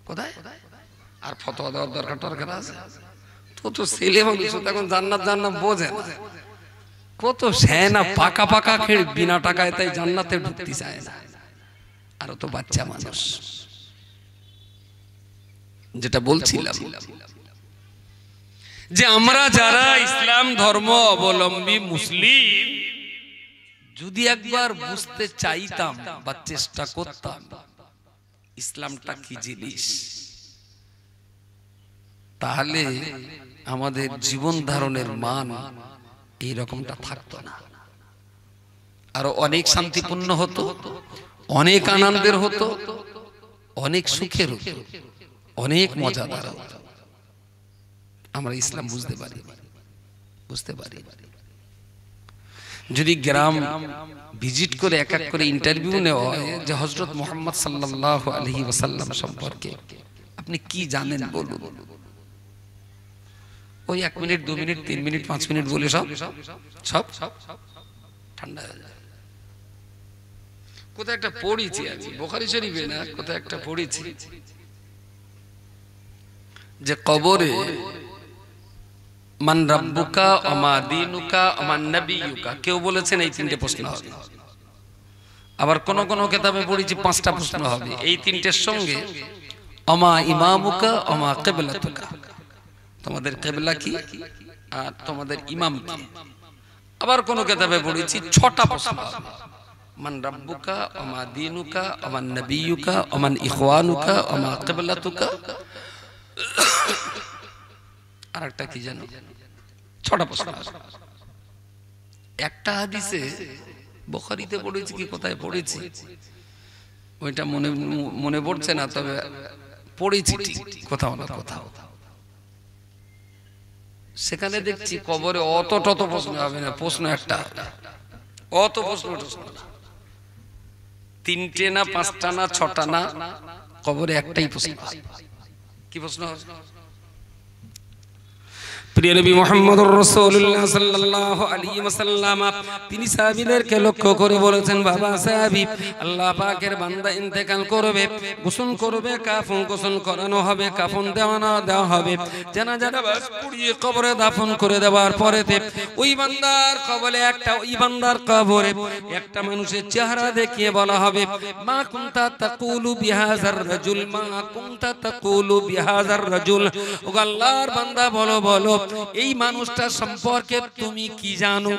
কোথায়? আর ফতোয়া দেওয়ার দরকার আছে? তো ছেলে মানুষ এখন জান্নাত জান্নাত বোঝে না। কত সেনা পাকা পাকা খেয়ে বিনা টাকায় তাই জান্নাতে ঢুকতে চায় না। আর তো বাচ্চা মানুষ। যেটা বলছিলাম যে আমরা যারা ইসলাম ধর্ম অবলম্বী মুসলিম, যদি একবার বুঝতে চাইতাম বা চেষ্টা করতাম ইসলামটা কি জিনিস, তাহলে আমাদের জীবন ধারণের মান এই রকমটা থাকতো না, আরো অনেক শান্তিপূর্ণ হতো, অনেক আনন্দের হতো, অনেক সুখের হতো, অনেক মজাদার হতো। আমরা ইসলাম বুঝতে পারি। যদি গ্রাম ভিজিট করে এক এক করে ইন্টারভিউ নেওয়া হয় যে হযরত মুহাম্মদ সাল্লাল্লাহু আলাইহি ওয়াসাল্লাম সম্পর্কে আপনি কি জানেন বলুন, ওই 1 মিনিট 2 মিনিট 3 মিনিট 5 মিনিট বলে সব ঠান্ডা হয়ে যায়। কোথায় একটা পড়েছি আমি, বুখারী শরীফে না, কোথায় একটা পড়েছি যে কবরে মান রাব্বুকা ওয়া মা দীনুকা ওয়া মান নাবিয়ুকা, কেউ বলেছেন এই 3টে প্রশ্ন হবে। আবার কোন কোন কিতাবে পড়েছি 5টা প্রশ্ন হবে। এই 3টের সঙ্গে ওয়া মা ইমামুকা ওয়া মা কিবলাতুকা, তোমাদের কিবলা কি আর তোমাদের ইমাম কি। আবার কোন কিতাবে পড়েছি 6টা প্রশ্ন হবে। মান রাব্বুকা ওয়া মা দীনুকা ওয়া মান নাবিয়ুকা ওয়া মান ইখওয়ানুকা ওয়া মা কিবলাতুকা, আর একটা কি জানো, 6টা প্রশ্ন। একটা হাদিসে বুখারীতে পড়েছি কি কোথায় পড়েছি ওইটা মনে মনে পড়ছে না, তবে পড়েছি ঠিক কোথাও না কোথাও। সেখানে দেখছি কবরে অত টত প্রশ্ন হবে না, প্রশ্ন একটা অত প্রশ্ন, তিনটে না পাঁচটা না ছটা না, কবরে একটাই প্রশ্ন। কি প্রশ্ন? প্রিয় নবী মুহাম্মদুর রাসূলুল্লাহ সাল্লাল্লাহু আলাইহি ওয়াসাল্লাম তিনি সাহাবীদেরকে লক্ষ্য করে বলেছেন, বাবা সাহাবী, আল্লাহ পাকের বান্দা ইন্তেকাল করবে, গোসল করবে, কাফন গোসল করানো হবে, কাফন দেওয়া হবে, জানাজা নামাজ পড়িয়ে কবরে দাফন করে দেওয়ার পরেতে ওই বান্দার কবরে একটা মানুষের চেহারা দেখিয়ে বলা হবে, মা কুনতা তাকুলু বিহাযার রাজুল, মা কুনতা তাকুলু বিহাযার রাজুল। ও আল্লাহর বান্দা বলো বলো এই মানুষটার সম্পর্কে তুমি কি জানো?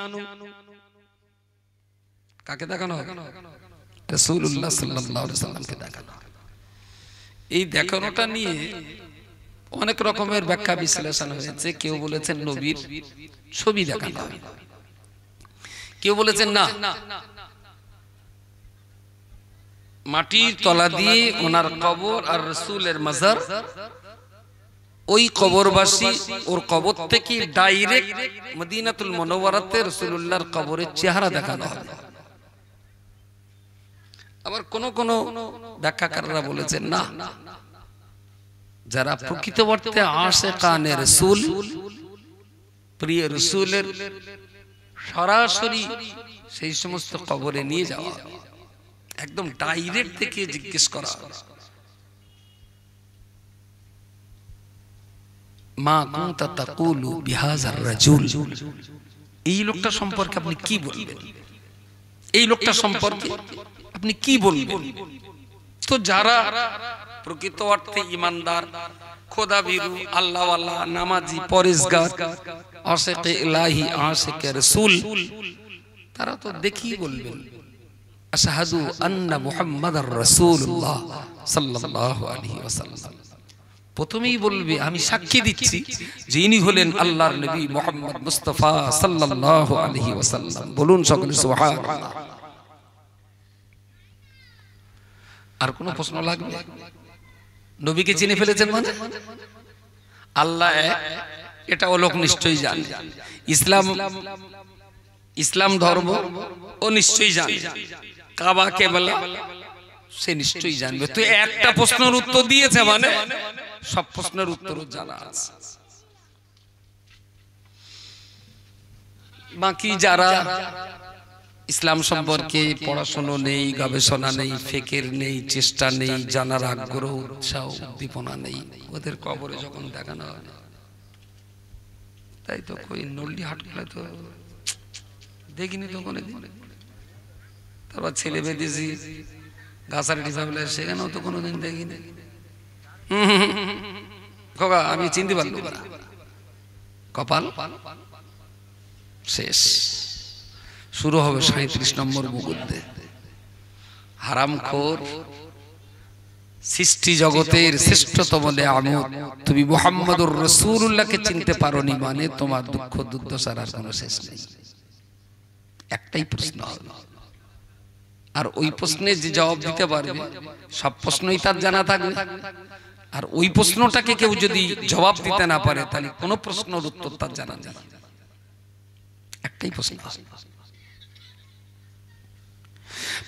কাকে দেখানো হবে? রাসূলুল্লাহ সাল্লাল্লাহু আলাইহি ওয়াসাল্লামকে দেখানো। এই দেখানোটা নিয়ে অনেক রকমের ব্যাখ্যা বিশ্লেষণ হয়েছে। কেউ বলেছেন নবীর ছবি দেখানো হবে, কেউ বলেছেন না, মাটির তলা দিয়ে ওনার কবর আর রাসূলের মাজার, ওই কবরবাসী ওর কবর থেকে ডাইরেক্ট মদিনাতুল মুনাওয়ারাতে রাসূলুল্লাহর কবরের চেহারা দেখানো হবে। আবার কোন কোন ব্যাখ্যাকাররা বলেছেন না, যারা প্রকৃত অর্থে আশিকানে রাসূল, প্রিয় রাসূলের সরাসরি সেই সমস্ত কবরে নিয়ে যাওয়া, একদম ডাইরেক্ট থেকে জিজ্ঞেস করা, মা কুনতা তাকুলু বিহাযার রাজুল, এই লোকটা সম্পর্কে আপনি কি বলবেন? এই লোকটা সম্পর্কে আপনি কি বলবেন? তো যারা প্রকৃত অর্থে ঈমানদার, খোদাভীরু, আল্লাহওয়ালা, নামাজি, পরেজগার, আশিকে ইলাহি, আশিকে রাসূল, তারা তো দেখি বলবেন, আশহাদু আন্না মুহাম্মাদার রাসূলুল্লাহ সাল্লাল্লাহু আলাইহি ওয়াসাল্লাম। প্রথমেই বলবে, আমি সাক্ষী দিচ্ছি যে ইনি হলেন আল্লাহর নবী মুহাম্মদ মুস্তাফা সাল্লাল্লাহু আলাইহি ওয়াসাল্লাম। বলুন সকলে সুবহানাল্লাহ। আর কোন প্রশ্ন লাগবে? নবীকে চিনে ফেলেছেন মানে আল্লাহ এক, এটা ও লোক নিশ্চয়ই জানে। ইসলাম ধর্ম ও নিশ্চয়ই জানে। কাবা কেবলা সে নিশ্চয়ই জানবে। তো একটা প্রশ্নের উত্তর দিয়েছে মানে সব প্রশ্নের উত্তরও জানা আছে। বাকি যারা ইসলাম সম্পর্কে পড়াশোনা নেই, গবেষণা নেই, ফিকির নেই, চেষ্টা নেই, জানার আগ্রহ, উৎসাহ, উদ্দীপনা নেই, ওদের কবরে যখন দেখানো হয়, তাই তো কই নল্লি হাট গেলে তো দেখিনি তো কোনোদিন। তারপর ছেলে বেঁধেছি গাছারি ভাবলে, সেখানেও তো কোনোদিন দেখিনি। খোকা আমি চিনতে পারলাম না, কপাল শেষ। শুরু হবে 37 নম্বর বুকুদ্দে। হারামখোর, সৃষ্টি জগতের শ্রেষ্ঠতম নেয়ামত তুমি মুহাম্মদুর রাসূলুল্লাহকে চিনতে পারোনি মানে তোমার দুঃখ দুর্দশার আর কোনো শেষ নেই। একটাই প্রশ্ন হবে, আর ওই প্রশ্নে যে জবাব দিতে পারবে সব প্রশ্নই তার জানা থাকবে। আর ওই প্রশ্নটাকে কেউ যদি জবাব দিতে না পারে তাহলে কোনো প্রশ্নের উত্তর তার জানা নেই। একটাই প্রশ্ন।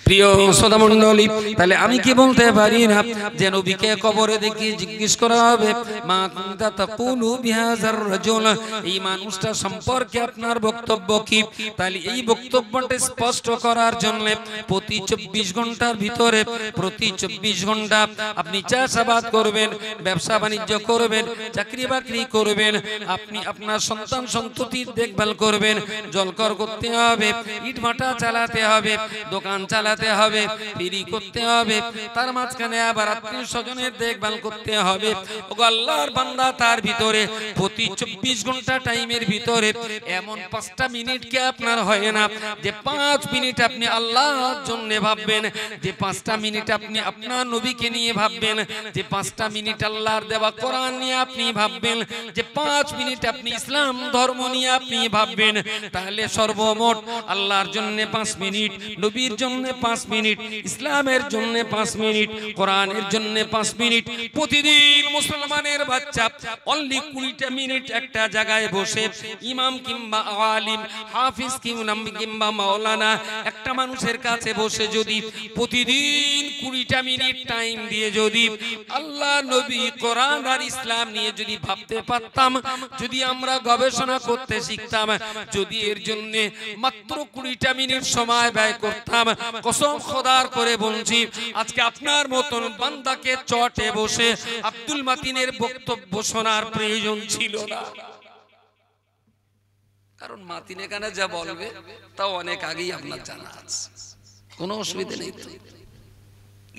প্রিয় শ্রোতা মণ্ডলী, তাহলে আমি কি বলতে পারি না যে নবীকে কবরে দেখি জিজ্ঞেস করা হবে, মা কুনতা তাকুলু বিহাযার রাজুল, এই মানুষটা সম্পর্কে আপনার বক্তব্য কি? তাহলে এই বক্তব্যটা স্পষ্ট করার জন্য প্রতি 24 ঘন্টার ভিতরে, প্রতি 24 ঘন্টা আপনি চাষাবাদ করবেন, ব্যবসা বাণিজ্য করবেন, চাকরি বাকরি করবেন, আপনি আপনার সন্তান সন্ততির দেখভাল করবেন, জলকর করতে হবে, ইট ভাটা চালাতে হবে, দোকান চালাতে চালাতে হবে, ফ্রি করতে হবে, তার মাঝখানে আবার আত্মীয় স্বজনের দেখভাল করতে হবে। ওগো আল্লাহর বান্দা, তার ভিতরে প্রতি 24 ঘন্টা টাইমের ভিতরে এমন 5টা মিনিট কি আপনার হয় না যে 5 মিনিট আপনি আল্লাহর জন্য ভাববেন, যে 5টা মিনিট আপনি আপনার নবীকে নিয়ে ভাববেন, যে 5টা মিনিট আল্লাহর দেওয়া কোরআন নিয়ে আপনি ভাববেন, যে 5 মিনিট আপনি ইসলাম ধর্ম নিয়ে আপনি ভাববেন, তাহলে সর্বমোট আল্লাহর জন্য 5 মিনিট, নবীর জন্য 5 মিনিট, ইসলামের জন্য 5 মিনিট, কোরআনের জন্য 5 মিনিট। প্রতিদিন মুসলমানের বাচ্চা অনলি 20টা মিনিট একটা জায়গায় বসে ইমাম কিংবা আলিম, হাফিজ কিংবা মাওলানা একটা মানুষের কাছে বসে যদি প্রতিদিন 20টা মিনিট টাইম দিয়ে যদি আল্লাহ, নবী, কোরআন আর ইসলাম নিয়ে যদি ভাবতে পারতাম, যদি আমরা গবেষণা করতে শিখতাম, যদি এর জন্য মাত্র 20টা মিনিট সময় ব্যয় করতাম, কসম খোদার করে বলছি আজকে আপনার মতন বান্দাকে চটে বসে আব্দুল মাতিনের বক্তব্য শোনার প্রয়োজন ছিল না। কারণ মাতিন এখানে যা বলবে তাও অনেক আগেই আপনার জানা আছে, কোনো অসুবিধা নেই। তো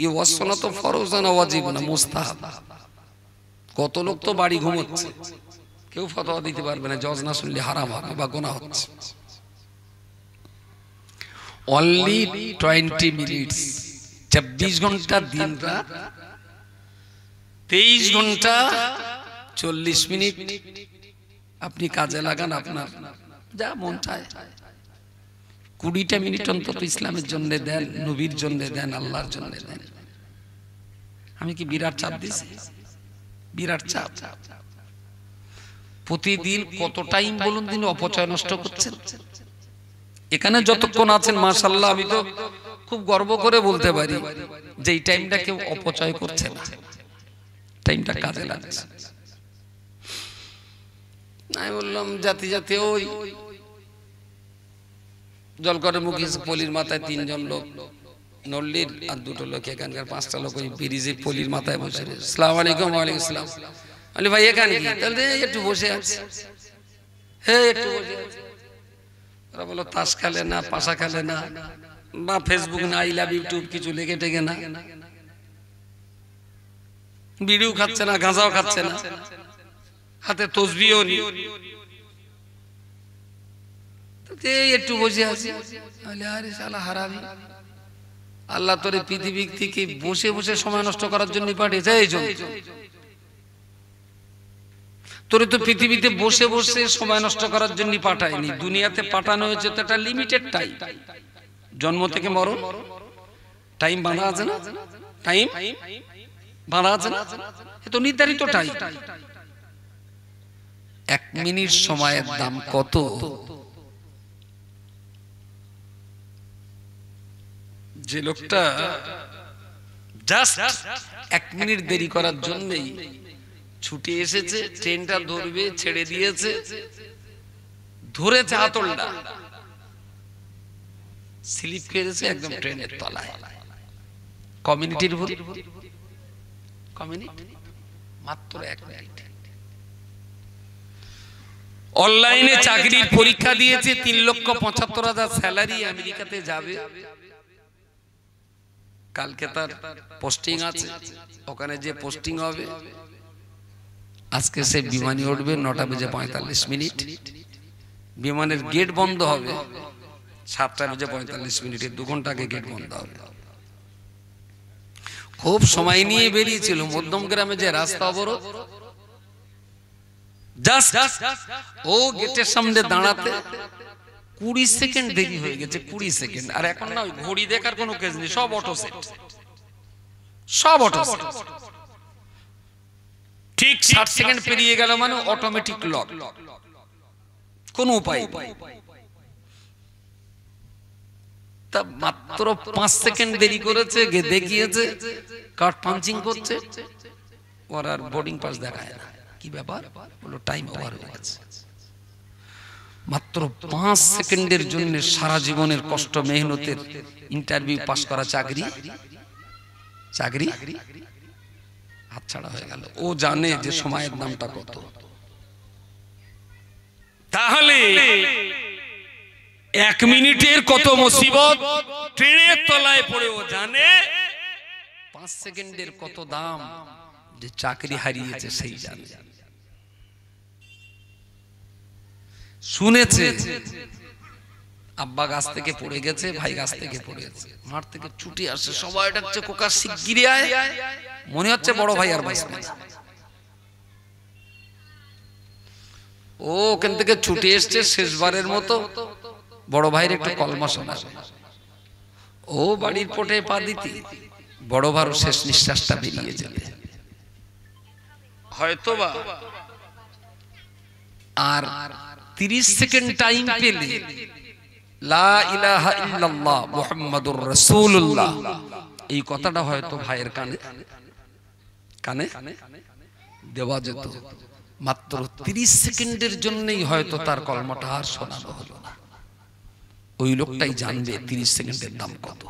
এই ওয়াসনা তো ফরজ না ওয়াজিব না, মুস্তাহাব। কত লোক তো বাড়ি ঘুমোচ্ছে, কেউ ফতোয়া দিতে পারবে না জজ না শুনলে হারাম হবে বা গুনাহ হচ্ছে। অনলি 20 মিনিটস, 24 ঘন্টা দিন রাত, 23 ঘন্টা 40 মিনিট আপনি কাজে লাগান, আপনার যা মন চায়। 20টা মিনিট অন্তত ইসলামের জন্য দেন, নবীর জন্য দেন, আল্লাহর জন্য দেন। আমি কি বিরাট চাপ দিছি? বিরাট চাপ। প্রতিদিন কত টাইম বলুন দিন অপচয় নষ্ট করছেন। এখানে যতক্ষণ আছেন মাশাআল্লাহ, আমি তো খুব গর্ব করে বলতে পারি যে এই টাইমটা কেউ অপচয় করছে না, টাইমটা কাজে লাগছে। আমি বললাম জাতি জাতি ওই জলকরের মুখে পলির মাথায় 3 জন লোক নল্লির, আর 2টো লোক এখানকার 5টা লোক ওই ব্রিজে পলির মাথায় বসে। আসসালামু আলাইকুম। ওয়ালাইকুম আসসালাম। বলি ভাই এখানে কি? তাহলে একটু বসে আছে। হ্যাঁ একটু বসে আছে। ওরা বলো তাস খেলে না, পাশা খেলে না, বা ফেসবুক না, আই লাভ ইউটিউব কিছু লেগে টেগে না, বিড়িও খাচ্ছে না, গাঁজাও খাচ্ছে না, হাতে তসবিহও নেই, একটু বসে আছে। আরে শালা হারামি, আল্লাহ তোরে পৃথিবী থেকে বসে বসে সময় নষ্ট করার জন্য পাঠিয়েছে। এই জন্য তোরে তো পৃথিবীতে বসে বসে সময় নষ্ট করার জন্য পাঠায়নি, দুনিয়াতে পাঠানো হয়েছে তো একটা লিমিটেড টাইম। জন্ম থেকে মরণ টাইম বাঁধা আছে না? টাইম বাঁধা আছে না? এ তো নির্ধারিত টাইম। 1 মিনিট সময়ের দাম কত? যে লোকটা জাস্ট 1 মিনিট দেরি করার জন্যই ছুটে এসেছে, ট্রেনটা ধরবে, ছেড়ে দিয়েছে, ধরেছে হাতলটা, স্লিপ খেয়েছে একদম ট্রেনের তলায়। কমিউনিটির ভুল, কমিউনিটি মাত্র 1 মিনিট। অনলাইনে চাকরির পরীক্ষা দিয়েছে, 3,75,000 স্যালারি, আমেরিকাতে যাবে, কালকে তার পোস্টিং আছে, ওখানে যে পোস্টিং হবে আজকে সে বিমানে উঠবে 9:45 বিমানের গেট বন্ধ হবে 7:45, 2 ঘন্টা আগে গেট বন্ধ হবে। খুব সময় নিয়ে বেরিয়েছিল, মধ্যম গ্রামে যে রাস্তা অবরোধ, জাস্ট ও গেটের সামনে দাঁড়াতে 20 সেকেন্ড দেরি হয়ে গেছে, 20 সেকেন্ড। আর এখন না ওই ঘড়ি দেখার কোনো কেজ নেই, সব অটো সেট, সব অটো সেট। ঠিক 60 সেকেন্ড পেরিয়ে গেল মানে অটোমেটিক লক, কোনো উপায়। তা মাত্র 5 সেকেন্ড দেরি করেছে, দেখিয়েছে কার্ড পাঞ্চিং করছে, ওর আর বোর্ডিং পাস দেখায় না। কি ব্যাপার? বলো টাইম ওভার হয়ে গেছে। মাত্র 5 সেকেন্ডের জন্য সারা জীবনের কষ্ট মেহনতের ইন্টারভিউ পাস করা চাকরি হাতছাড়া হয়ে গেল। ও জানে যে সময়ের দামটা কত। তাহলে 1 মিনিটের কত মুসিবত, ট্রেনের তলায় পড়েও জানে 5 সেকেন্ডের কত দাম, যে চাকরি হারিয়েছে সেই জানে। শুনেছে আব্বা গাছ থেকে পড়ে গেছে, ভাই গাছ থেকে পড়ে গেছে, মাঠ থেকে ছুটে আসছে, সবাই ডাকছে কোকা শিগগিরই আয়, মনে হচ্ছে বড় ভাই আর বাঁচবে না। ও ওখান থেকে ছুটে এসছে শেষবারের মতো বড় ভাইয়ের একটু কলমা শোনাবে। ও বাড়ির পোটে পা দিতে বড় ভাইয়ের শেষ নিঃশ্বাসটা বেরিয়ে যাবে হয়তোবা। আর 30 সেকেন্ড টাইম পেলে লা ইলাহা ইল্লাল্লাহ মুহাম্মাদুর রাসূলুল্লাহ এই কথাটা হয়তো ভাইয়ের কানে কানে দেওয়া যেত। মাত্র 30 সেকেন্ডের জন্যই হয়তো তার কলমাটা আর শোনানো হলো না। ওই লোকটাই জানবে 30 সেকেন্ডের দাম কত।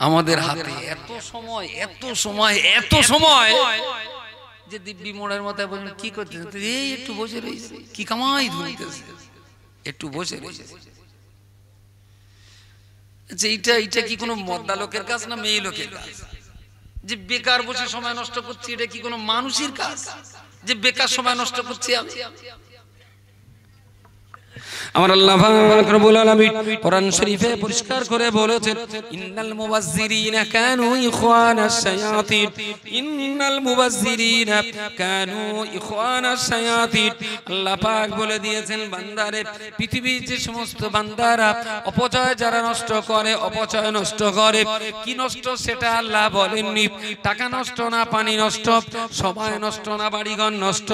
আমাদের হাতে এত সময় এত সময় এত সময় যে দিব্যি মোড়ের মাথায় বলেন কি করতেছেন, এই একটু বসে রয়েছে, কি কামাই ধরতেছে, একটু বসে রয়েছে। আচ্ছা এইটা কি কোনো মদ্দা লোকের কাজ না মেয়ে লোকের কাজ? যে বেকার বসে সময় নষ্ট করছি, এটা কি কোনো মানুষের কাজ যে বেকার সময় নষ্ট করছি আমি? আমার আল্লাহ পাক রব্বুল আলামিন কোরআন শরীফে পরিষ্কার করে বলেছেন, ইন্নাল মুবাজ্জিরিনা কানু ইখওয়ানাশ শায়াতিন, ইন্নাল মুবাজ্জিরিনা কানু ইখওয়ানাশ শায়াতিন। আল্লাহ পাক বলে দিয়েছেন, বান্দারে পৃথিবীর যে সমস্ত বান্দারা অপচয় যারা নষ্ট করে, অপচয় নষ্ট করে, কি নষ্ট সেটা আল্লাহ বলেননি। টাকা নষ্ট না, পানি নষ্ট, সময় নষ্ট না, বাড়িঘর নষ্ট,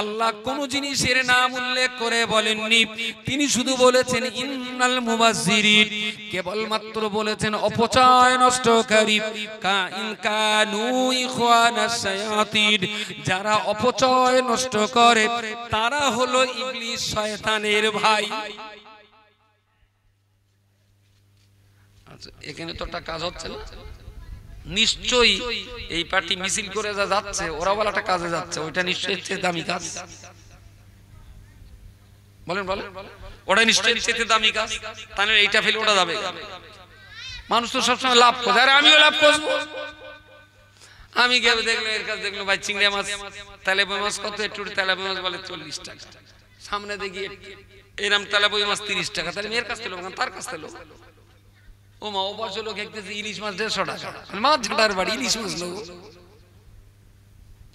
আল্লাহ কোন জিনিসের নাম উল্লেখ করে বলেননি। তিনি শুধু বলেছেন ইন্নাল মুবাজ্জিরিন, কেবলমাত্র বলেছেন অপচয় নষ্টকারী। কাইন কানু ইখওয়ানাশ শায়াতিন, যারা অপচয় নষ্ট করে তারা হলো ইবলিস শয়তানের ভাই। আচ্ছা এখানে তো একটা কাজ হচ্ছে না, নিশ্চয়ই এই পার্টি মিছিল করে যা যাচ্ছে, ওরা বলা একটা কাজে যাচ্ছে, ওইটা নিশ্চয়ই চেয়ে দামি কাজ। বলেন বলেন, ওটা নিশ্চয়ই চেয়ে দামি কাজ, তাহলে এইটা ফেলে ওটা যাবে। মানুষ তো সবসময় লাভ করে, আরে আমিও লাভ করবো। আমি গেলে দেখলো এর কাছে দেখলো ভাই চিংড়ি মাছ, তেলাপিয়া মাছ কত, একটু তেলাপিয়া মাছ বলে 40 টাকা, সামনে দেখি এরম তেলাপিয়া মাছ 30 টাকা, তাহলে মেয়ের কাছ থেকে তার কাছ থেকে ও মা ও পাশে লোক দেখতেছে ইলিশ মাছ 150 টাকা, মাছ ঝাঁটার বাড়ি ইলিশ মাছ লোক।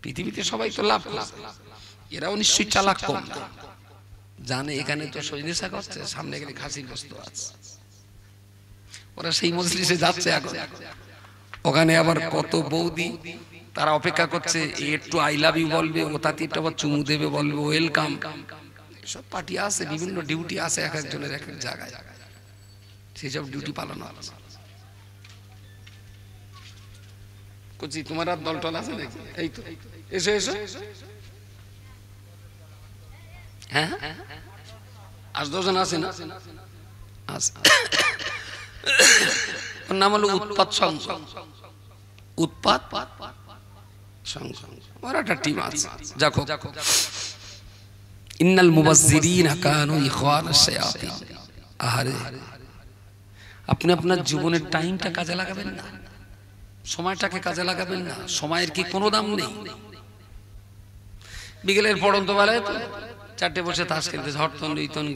পৃথিবীতে সবাই তো লাভ করে, এরাও নিশ্চয়ই চালাক কম না, জানে এখানে তো সজনে শাক হচ্ছে, সামনে গেলে খাসির গোশত আছে, ওরা সেই মজলিসে যাচ্ছে এখন। ওখানে আবার কত বৌদি তারা অপেক্ষা করছে, একটু আই লাভ ইউ বলবে, ও তাতে একটু আবার চুমু দেবে, বলবে ওয়েলকাম। সব পার্টি আছে, বিভিন্ন ডিউটি আছে এক একজনের এক এক জায়গায়, সেই সব ডিউটি পালন হয়। কুচি তোমার আর দল টল আছে নাকি? এই তো এসো এসো, হ্যাঁ 8-10 জন আছে না? ওর নাম হলো উৎপাত সংঘ, উৎপাত সংঘ, ওর একটা টিম আছে। দেখো ইন্নাল মুবাজ্জিরিনা কানু ইখওয়ানাশ শায়াতিন। আহারে আপনি আপনার জীবনের টাইমটা কাজে লাগাবেন না, সময়টাকে কাজে লাগাবেন না, সময়ের কি কোনো দাম নেই? বিকেলের পড়ন্ত বেলায় তো 4টে বসে তাস খেলতে, হরতন রিতন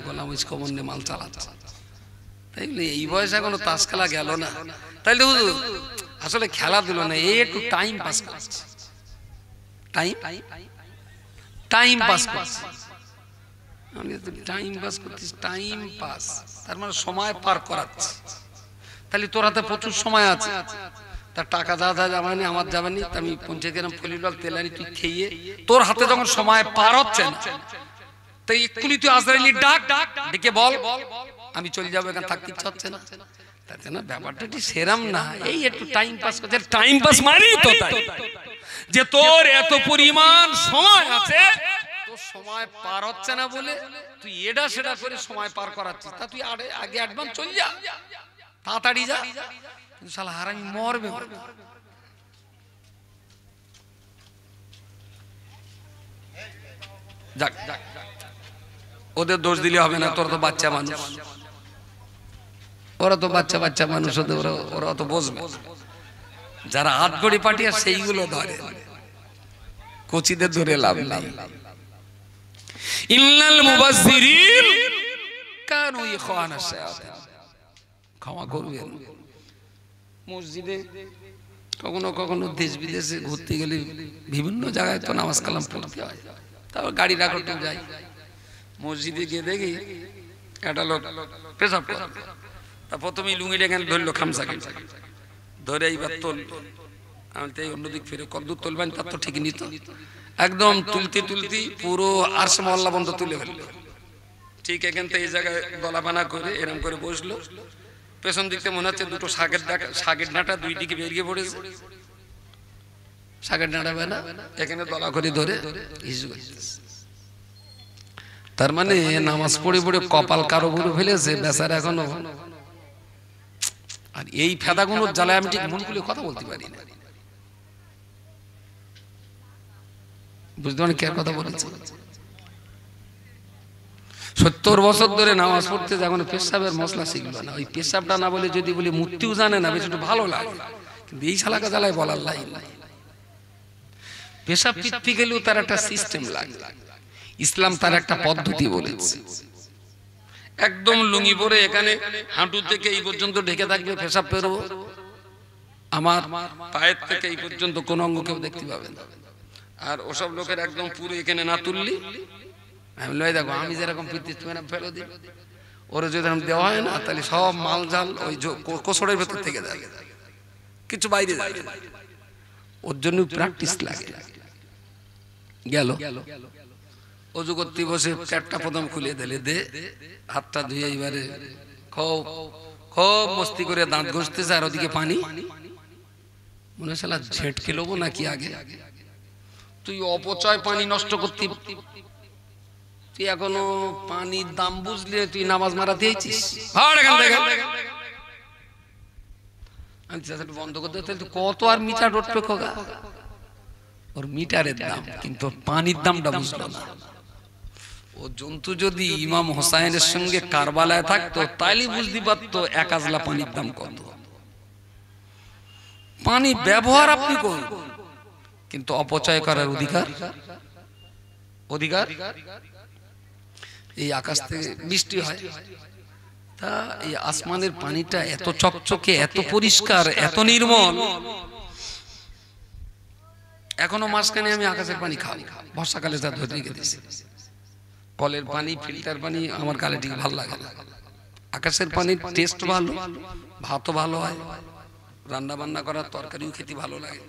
গোলাম ইসকমন নিয়ে মাল চালাচ্ছে, তাই এই বয়সে এখনো তাস খেলা গেল না। তাইলে আসলে খেলাধুলো না, এই একটু টাইম পাস করছে, টাইম পাস করছে, টাইম পাস করছিস, টাইম পাস তার মানে সময় পার করাচ্ছে। তাহলে তোর হাতে প্রচুর সময় আছে, তার টাকা যা যা যাবানি আমার যাবানি, আমি 50 গ্রাম ফলিডল তেল আনি, তুই খেয়ে তোর হাতে যখন সময় পার হচ্ছে না, তাই এক্ষুনি তুই আজরাইলি ডাক ডেকে বল আমি চলে যাবো, এখানে থাকতে ইচ্ছা হচ্ছে না। তাতে না ব্যাপারটা ঠিক সেরাম না, এই একটু টাইম পাস করছে। টাইম পাস মানে তো তাই যে তোর এত পরিমাণ সময় আছে, তোর সময় পার হচ্ছে না বলে তুই এটা সেটা করে সময় পার করাচ্ছিস। তা তুই আগে অ্যাডভান্স চল যা, তাড়াতাড়ি যা, কিন্তু শালা হারামি মরবে। যাক ওদের দোষ দিলে হবে না, তোর তো বাচ্চা মানুষ। ওরা তো বাচ্চা বাচ্চা মানুষ হতে, ওরা অত বসবে। যারা হাত গড়ি পাঠিয়ে সেইগুলো ধরে, কচিদের ধরে লাভ নাই। ইন্নাল মুবাজ্জিরিন কানু ইখওয়ানাশ শায়াতিন, ক্ষমা করবেন। মসজিদে কখনো কখনো দেশ বিদেশে ঘুরতে গেলে বিভিন্ন জায়গায় তো নামাজ কালাম পড়তে হয়, তারপর গাড়ি রাখতে যাই, মসজিদে গিয়ে দেখি একটা লোক পেশাব করে, তা প্রথমেই লুঙ্গিটা এখানে ধরলো, খামসাকে ধরে এইবার তোল, আমি তো অন্যদিক ফিরে কদ্দূর তুলবেন তার তো ঠিক নিত, একদম তুলতে তুলতে পুরো আরশ মহল্লা বন্ধ তুলে ফেললো। ঠিক এখান থেকে এই জায়গায় দলাপানা করে এরম করে বসলো, পেছন দিকতে মনে হচ্ছে দুটো শাকের ডাঁটা দুই দিকে বেরিয়ে পড়েছে, শাকের ডাঁটা বেনা এখানে দলা করে ধরে হিসু করতেছে। তার মানে নামাজ পড়ে পড়ে কপাল কারো বুড়ো ফেলেছে বেচারা এখনো। আর এই ফেদাগুলোর জ্বালায় আমি ঠিক মন খুলে কথা বলতে পারি না, বুঝতে পারেন কে কথা বলেছে। 70 বছর ধরে নামাজ পড়তে যখন পেশাবের মশলা শিখলো না, ওই পেশাবটা না বলে যদি বলি মূর্তিও জানে না, বেশ একটু ভালো লাগে, কিন্তু এই শালাকা জ্বালায় বলার লাইন নাই। পেশাব পিত্তি গেলেও তার একটা সিস্টেম লাগে, ইসলাম তার একটা পদ্ধতি বলেছে। একদম লুঙ্গি পরে এখানে হাঁটু থেকে এই পর্যন্ত ঢেকে থাকবে, পেশাব বেরোবো, আমার পায়ের থেকে এই পর্যন্ত কোন অঙ্গ কেউ দেখতে পাবে না। আর ওসব লোকের একদম পুরো এখানে না তুললি, আমি লয় দেখো আমি যেরকম পিত্তি ফেলো দিই, ওরা যদি দেওয়া হয় না তাহলে সব মাল জাল ওই কোসড়ের ভেতর থেকে যায়, কিছু বাইরে যাবে, ওর জন্য প্র্যাকটিস লাগে। গেল অজু করতে বসে পেটটা প্রথম খুলে দিলে দে, হাতটা ধুয়ে এবারে খুব খুব মস্তি করে দাঁত ঘষতেছে, আর ওদিকে পানি, মনে শালা ঝেটকে লোবো নাকি আগে, তুই অপচয় পানি নষ্ট করতে, তুই এখনো পানির দাম বুঝলে তুই নামাজ মারাতে দিয়েছিস, বন্ধ করতে কত আর মিটার উঠবে খোকা, ওর মিটারের দাম, কিন্তু পানির দামটা বুঝলো না। ও জন্তু যদি ইমাম হোসাইনের সঙ্গে কারবালায় থাকতো তাইলে বুঝতে পারতো এক আজলা পানির দাম কত। পানি ব্যবহার আপনি করুন, কিন্তু অপচয় করার অধিকার এই আকাশ থেকে বৃষ্টি হয়, তা এই আসমানের পানিটা এত চকচকে, এত পরিষ্কার, এত নির্মল, এখনো মাঝখানে আমি আকাশের পানি খাই, বর্ষাকালে যা ধরে রেখে দিয়েছি, কলের পানি, ফিল্টার পানি আমার গালে ঠিক ভালো লাগে না। আকাশের পানির টেস্ট ভালো, ভাতও ভালো হয়, রান্না বান্না করার তরকারিও খেতে ভালো লাগে।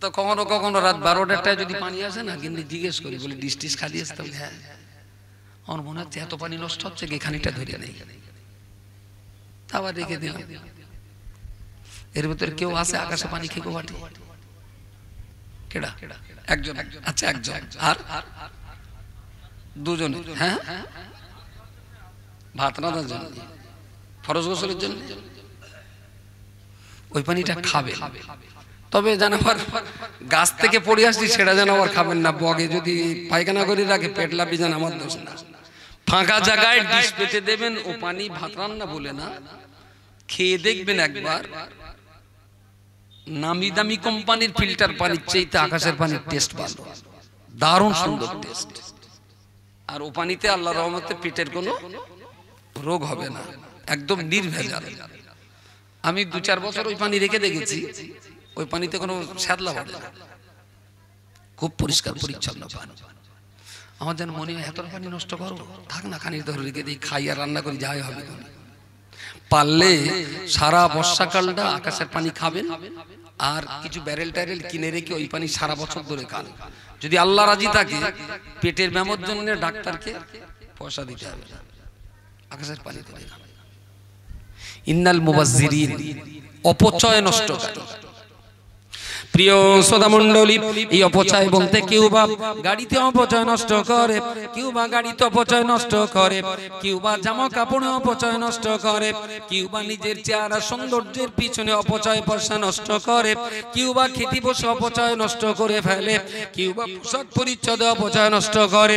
তো কখনো কখনো রাত 12টায় যদি পানি আসে না, কিন্তু জিজ্ঞেস করি, বলি ডিশ টিশ খালি আসতে, হ্যাঁ, আমার মনে হচ্ছে এত পানি নষ্ট হচ্ছে, খানিকটা ধরে নেই, আবার রেখে দিলাম। এর ভিতরে কেউ আছে আকাশে পানি খেয়ে বাটি, কেডা? একজন, আচ্ছা একজন, আর দুজনে, হ্যাঁ, ভাত রান্নার জন্য, ফরজ গোসলের জন্য ওই পানিটা খাবে। তবে যেন আবার গাছ থেকে পড়ে আসছি সেটা যেন আবার খাবেন না, বগে যদি পায়খানা করে রাখে পেট লাফি যেন আমার দোষ না। ফাঁকা জায়গায় ডিশ পেতে দেবেন, ও পানি ভাত রান্না বলে না, খেয়ে দেখবেন একবার, নামি দামি কোম্পানির ফিল্টার পানির চাইতে আকাশের পানির টেস্ট ভালো, দারুণ সুন্দর টেস্ট। আর ও পানিতে আল্লাহর রহমতে পেটের কোনো রোগ হবে না, একদম নির্ভেজাল। আমি 2-4 বছর ওই পানি রেখে দেখেছি, ওই পানিতে কোনো শ্যাদলা বাড়ে না, খুব পরিষ্কার পরিচ্ছন্ন পানি। আমার যেন মনে হয় এত পানি নষ্ট করো, থাক না, খানিক ধরে রেখে দিই, খাই আর রান্না করি, যাই হবে। পারলে সারা বর্ষাকালটা আকাশের পানি খাবেন, আর কিছু ব্যারেল ট্যারেল কিনে রেখে ওই পানি সারা বছর ধরে খান। যদি আল্লাহ রাজি থাকে, পেটের ব্যামোর জন্য ডাক্তারকে পয়সা দিতে হবে, আকাশের পানি ধরে খান। ইন্নাল মুবাজ্জিরিন, অপচয় নষ্টকারী। প্রিয় শ্রোতা মণ্ডলী, এই অপচয় বলতে কেউ বা গাড়িতে অপচয় নষ্ট করে, কেউ বা গাড়িতে অপচয় নষ্ট করে, কেউ বা জামা কাপড়ে অপচয় নষ্ট করে, কেউ বা নিজের চেহারা সৌন্দর্যের পিছনে অপচয় পয়সা নষ্ট করে, কেউ বা খেতে বসে অপচয় নষ্ট করে ফেলে, কেউ বা পোশাক পরিচ্ছদে অপচয় নষ্ট করে।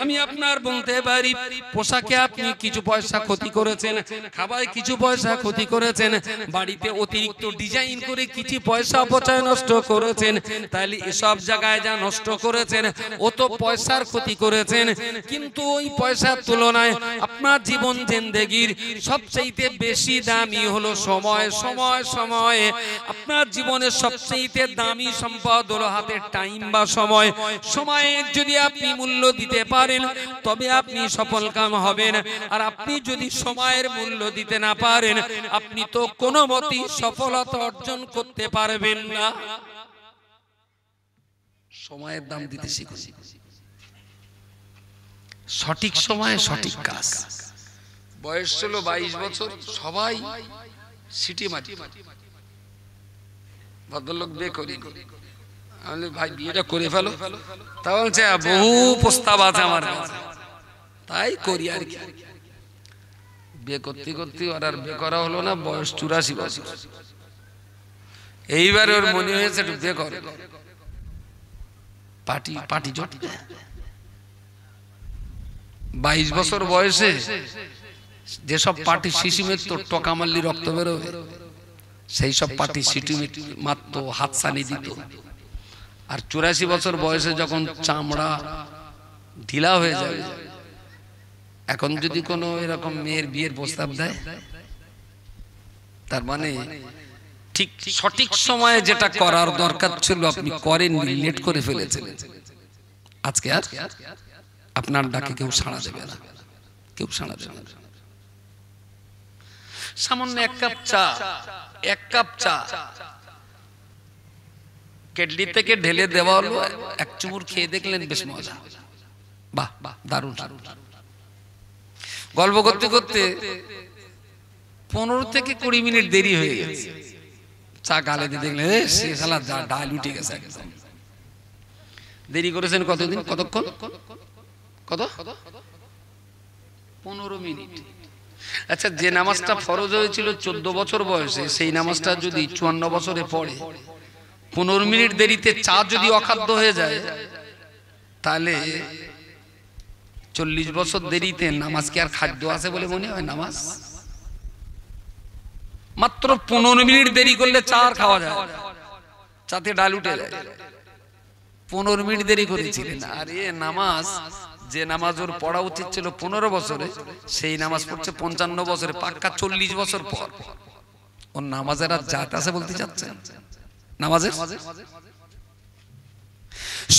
আমি আপনার বলতে পারি, পোশাকে আপনি কিছু পয়সা ক্ষতি করেছেন, খাবারে কিছু পয়সা ক্ষতি করেছেন, বাড়িতে অতিরিক্ত ডিজাইন করে কিছু পয়সা অপচয় নষ্ট করেছেন, তাহলে এসব জায়গায় যা নষ্ট করেছেন ও তো পয়সার ক্ষতি করেছেন, কিন্তু ওই পয়সার তুলনায় আপনার জীবন জিন্দেগির সবচেয়ে বেশি দামি হলো সময়। সময় সময় আপনার জীবনের সবচেয়ে দামি সম্পদ হলো হাতের টাইম বা সময়। সময়ের যদি আপনি মূল্য দিতে পারেন তবে আপনি সফল কাম হবেন, আর আপনি যদি সময়ের মূল্য দিতে না পারেন আপনি তো কোনো মতেই সফলতা অর্জন করতে পারবেন না। সময়ের দাম দিতে শিখুন, সঠিক সময়ে সঠিক কাজ। বয়স ছিল 22 বছর, সবাই সিটি মাটি, ভদ্রলোক বিয়ে করি, আমি ভাই বিয়েটা করে ফেলো, তা বলছে বহু প্রস্তাব আছে আমার কাছে, তাই করি আর কি। বিয়ে করতে করতে ওর আর বিয়ে করা হলো না, বয়স 84 বছর। এইবার ওর মনে হয়েছে একটু বিয়ে করে, পার্টি পার্টি জট। 22 বছর বয়সে যেসব পার্টি শিশিমের তো টকা মারলি রক্ত বেরোবে, সেই সব পার্টি সিটি মাত্র হাতছানি দিত। আর 84 বছর বয়সে যখন চামড়া ঢিলা হয়ে যাবে, এখন যদি কোনো এরকম মেয়ের বিয়ের প্রস্তাব দেয়, তার মানে ঠিক সঠিক সময়ে যেটা করার দরকার ছিল আপনি করেননি, লেট করে ফেলেছেন। আজকে আর আপনার ডাকে কেউ সাড়া দেবে না, কেউ সাড়া দেবে না। সামান্য এক কাপ চা কেটলি থেকে ঢেলে দেওয়া হলো, এক চুমুর খেয়ে দেখলেন বেশ মজা, বাহ বাহ দারুণ। গল্প করতে করতে 15 থেকে 20 মিনিট দেরি হয়ে গেছে, চা গালে দিয়ে দেখলেন সে শালা ডাল উঠে গেছে একদম। দেরি করেছেন কতদিন, কতক্ষণ, কত 15 মিনিট। আচ্ছা, যে নামাজটা ফরজ হয়েছিল 14 বছর বয়সে, সেই নামাজটা যদি 54 বছরে পড়ে, 15 মিনিট দেরিতে চা যদি অখাদ্য হয়ে যায়, তাহলে 40 বছর দেরিতে নামাজ কি আর খাদ্য আছে বলে মনে হয়? নামাজ মাত্র 15 মিনিট দেরি করলে চা আর খাওয়া যায়, চাতে ডাল উঠে যায়। 15 মিনিট দেরি করেছিলেন, আর এ নামাজ, যে নামাজ ওর পড়া উচিত ছিল 15 বছরে, সেই নামাজ পড়ছে 55 বছরে, পাক্কা 40 বছর পর। ওর নামাজের আর জাত আছে বলতে চাচ্ছেন? নামাজের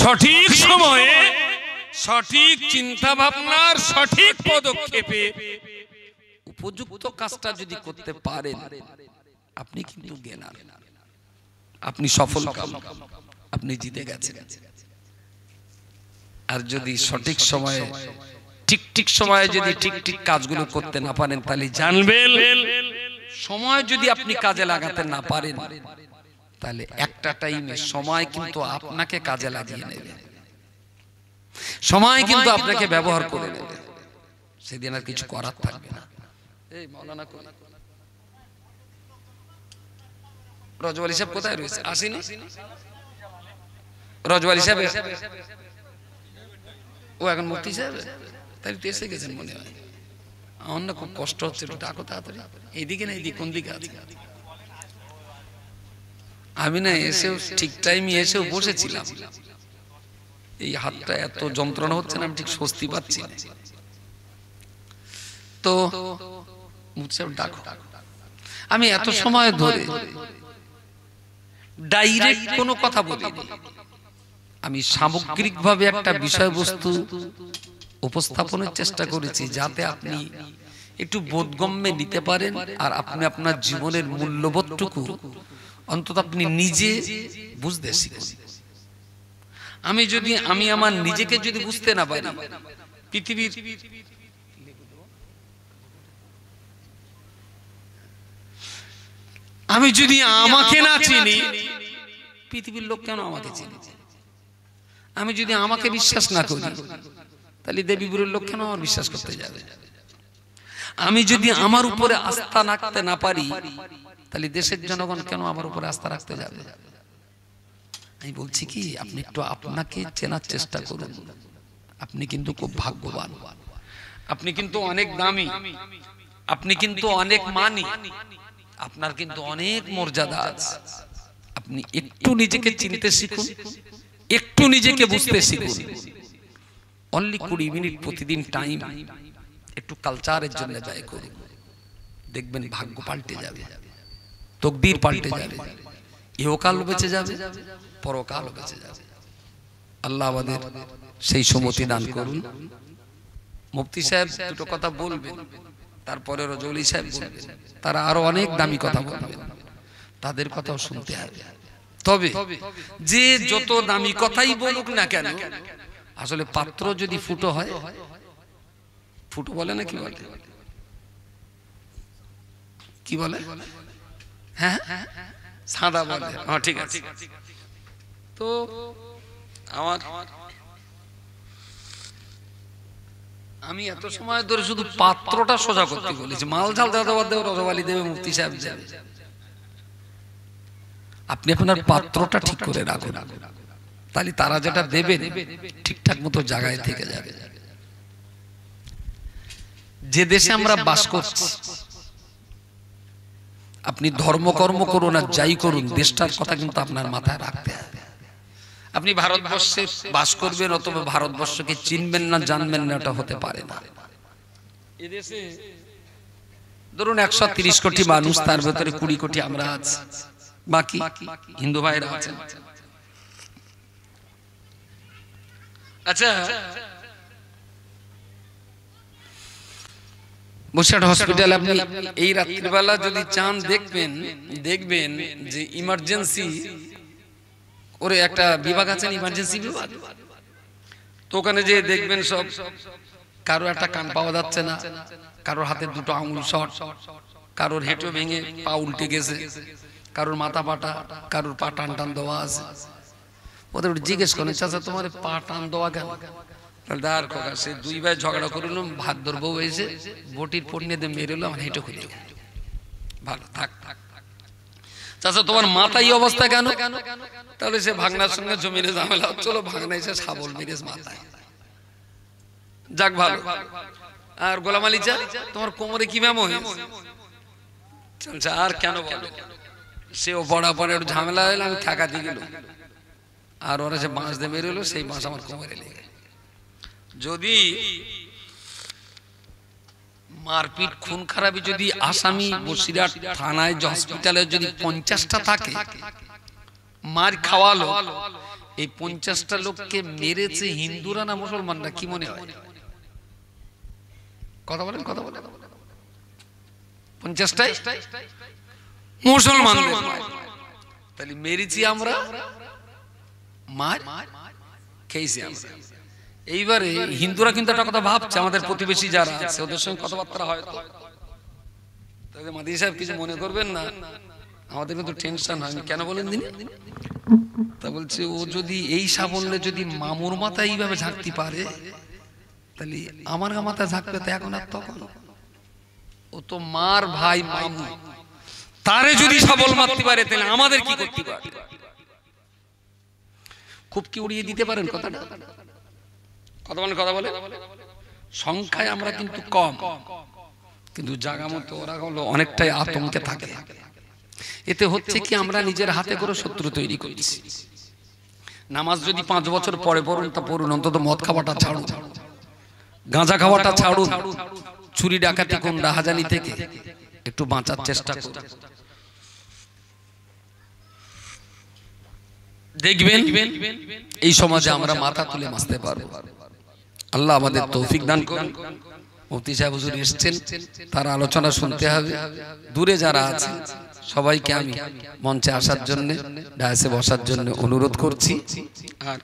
সঠিক সময়ে সঠিক চিন্তা ভাবনার সঠিক পদক্ষেপে উপযুক্ত কাজটা যদি করতে পারেন, আপনি কিন্তু জ্ঞান, আপনি সফল কাম, আপনি জিতে গেছেন। আর যদি সঠিক সময়ে ঠিক সময়ে যদি ঠিক কাজগুলো করতে না পারেন, তাহলে জানবেন সময় যদি আপনি কাজে লাগাতে না পারেন, তাহলে একটা টাইমে সময় কিন্তু আপনাকে কাজে লাগিয়ে নেবে, সময় কিন্তু আপনাকে ব্যবহার করে নেবে, সেদিন আর কিছু করার থাকবে না। এই মাওলানা রজওয়ালি সাহেব কোথায় রয়েছে? আসেনি রজওয়ালি সাহেব? ও এখন মুফতি সাহেব, তাই তো এসে গেছেন মনে হয়। আমার না খুব কষ্ট হচ্ছে, একটু ডাকো তাড়াতাড়ি। এইদিকে না, এইদিকে কোন দিকে আছে? আমি না এসেও ঠিক টাইমে এসেও বসেছিলাম, এই হাতটা এত যন্ত্রণা হচ্ছে না, আমি ঠিক স্বস্তি পাচ্ছি না। তো মুফতি সাহেব ডাকো। আমি এত সময় ধরে ডাইরেক্ট কোনো কথা বলিনি, আমি সামগ্রিকভাবে একটা বিষয়বস্তু উপস্থাপনের চেষ্টা করেছি, যাতে আপনি একটু বোধগম্যে নিতে পারেন, আর আপনি আপনার জীবনের মূল্যবোধটুকু অন্তত আপনি নিজে বুঝতে শিখুন। আমি আমার নিজেকে যদি বুঝতে না পারি, পৃথিবীর আমি যদি আমাকে না চিনি, পৃথিবীর লোক কেন আমাকে চিনে? আমি যদি আমাকে বিশ্বাস না করি তাহলে দেবীপুরের লোক কেন আমার বিশ্বাস করতে যাবে? আমি যদি আমার উপরে আস্থা রাখতে না পারি তাহলে দেশের জনগণ কেন আমার উপরে আস্থা রাখতে যাবে? আমি বলছি কি, আপনি একটু আপনাকে চেনার চেষ্টা করুন। আপনি কিন্তু খুব ভাগ্যবান, আপনি কিন্তু অনেক দামি, আপনি কিন্তু অনেক মানি, আপনার কিন্তু অনেক মর্যাদা আছে। আপনি একটু নিজেকে চিনতে শিখুন, একটু নিজেকে বুঝতে শিখুন। অনলি 20 মিনিট প্রতিদিন টাইম একটু কালচারের জন্য ব্যয় করুন, দেখবেন ভাগ্য পাল্টে যাবে, তকদির পাল্টে যাবে, ইহকাল বেঁচে যাবে, পরকাল বেঁচে যাবে। আল্লাহ আমাদের সেই সম্মতি দান করুন। মুফতি সাহেব দুটো কথা বলবেন, তারপরে রজৌলি সাহেব বলবেন, তারা আরো অনেক দামি কথা বলবেন, তাদের কথাও শুনতে হবে। তবে যে যত দামি কথাই বলুক না কেন, আসলে পাত্র যদি ফুটো হয়, ফুটো বলে না কি বলে, কি বলে, হ্যাঁ সাদা বলে, হ্যাঁ ঠিক আছে। তো আমি এত সময় ধরে শুধু পাত্রটা সোজা করতে বলেছি, মাল ঝাল দাদাবাদ দেব, রজবালি দেবে, মুফতি সাহেব যাবে। আপনি আপনার পাত্রটা ঠিক করে রাখুন, তাহলে তারা যেটা দেবে ঠিকঠাক মতো জায়গায় থেকে যাবে। যে দেশে আমরা বাস করছি, আপনি ধর্মকর্ম করুন আর যাই করুন, দেশটার কথা কিন্তু আপনার মাথায় রাখতে হবে। আপনি ভারতবর্ষে বাস করবেন অথবা ভারতবর্ষকে চিনবেন না, জানবেন না, এটা হতে পারে না। এদেশে ধরুন 130 কোটি মানুষ, তার ভেতরে 20 কোটি আমরা আছি, বাকি হিন্দু ভাইরা আছেন। আচ্ছা, বসিরহাট হসপিটাল আপনি এই রাত্রিবেলা যদি চান দেখবেন যে ইমার্জেন্সি ওরে একটা বিভাগ আছে, ইমার্জেন্সি বিভাগ। তো ওখানে যে দেখবেন সব, কারো একটা কান পাওয়া যাচ্ছে না, কারোর হাতে দুটো আঙুল শর্ট, কারোর হেঁটো ভেঙে পা উল্টে গেছে, কারোর মাথা পাটা, কারোর পা টান টান দেওয়া আছে। ওদের জিজ্ঞেস করেন, চাচা তোমার পা টান দেওয়া কেন? দাঁড় খোকা, সে দুই ভাই ঝগড়া করল, ভাত ধরবো এসে বটির পড়িয়ে দিয়ে মেরেলো, আমার হেঁটো খুঁজে। ভালো থাক। চাচা তোমার মাথা এই অবস্থা কেন? তাহলে সে ভাগনার সঙ্গে জমিনে ঝামেলা হচ্ছিল, ভাগনা এসে শাবল মেরেছে মাথায়। যাক ভালো। আর গোলাম আলী চা, তোমার কোমরে কি ব্যায়াম হয়েছে? আর কেন বলে, সেও বড়া পরে একটু ঝামেলা হইলো, আমি ঠেকা দিয়ে গেল, আর ওরা সে বাঁশ দিয়ে মেরেলো, সেই বাঁশ আমার কোমরে লেগে। যদি মারপিট খুন খারাপি যদি আসামি বসিরহাট থানায় হসপিটালে যদি 50টা থাকে, মার খাওয়ালো, এই 50টা লোককে মেরেছে হিন্দুরা না মুসলমানরা, কি মনে হয়? কথা বলেন, কথা বলেন। 50টাই মুসলমানদের, তাহলে মেরেছি আমরা, মার খেয়েছি আমরা। এইবারে হিন্দুরা কিন্তু একটা কথা ভাবছে, আমাদের প্রতিবেশী যারা আছে ওদের সঙ্গে কথাবার্তা হয়, তাহলে মাদি সাহেব কিছু মনে করবেন না, আমাদের কিন্তু টেনশন হয়। কেন বলেন দিন? তা বলছে ও যদি এই সাবলে যদি মামুর মাথা এইভাবে ঝাঁকতে পারে, তাহলে আমার মাথা ঝাঁকবে তো এখন আর তখন। ও তো মার ভাই মামু, তারে যদি সাবল মারতে পারে তাহলে আমাদের কি করতে পারে? খুব কি উড়িয়ে দিতে পারেন কথাটা? কথা বলে সংখ্যায় আমরা কিন্তু কম, কিন্তু জায়গা মতো ওরা হলো অনেকটাই আতঙ্কে থাকে। এতে হচ্ছে কি, আমরা নিজের হাতে করে শত্রু তৈরি করছি। নামাজ যদি 5 বছর পরে পড়ুন তা পড়ুন, অন্তত মদ খাওয়াটা ছাড়ুন, গাঁজা খাওয়াটা ছাড়ুন, চুরি ডাকাতি কোন রাহাজানি থেকে একটু বাঁচার চেষ্টা করুন। দেখবেন এই সমাজে আমরা মাথা তুলে বাঁচতে পারবো। আল্লাহ আমাদের তৌফিক দান করুন। মুফতি সাহেব হুজুর এসেছেন, তার আলোচনা শুনতে হবে। দূরে যারা আছেন সবাইকে আমি মঞ্চে আসার জন্য, ডায়াসে বসার জন্য অনুরোধ করছি। আর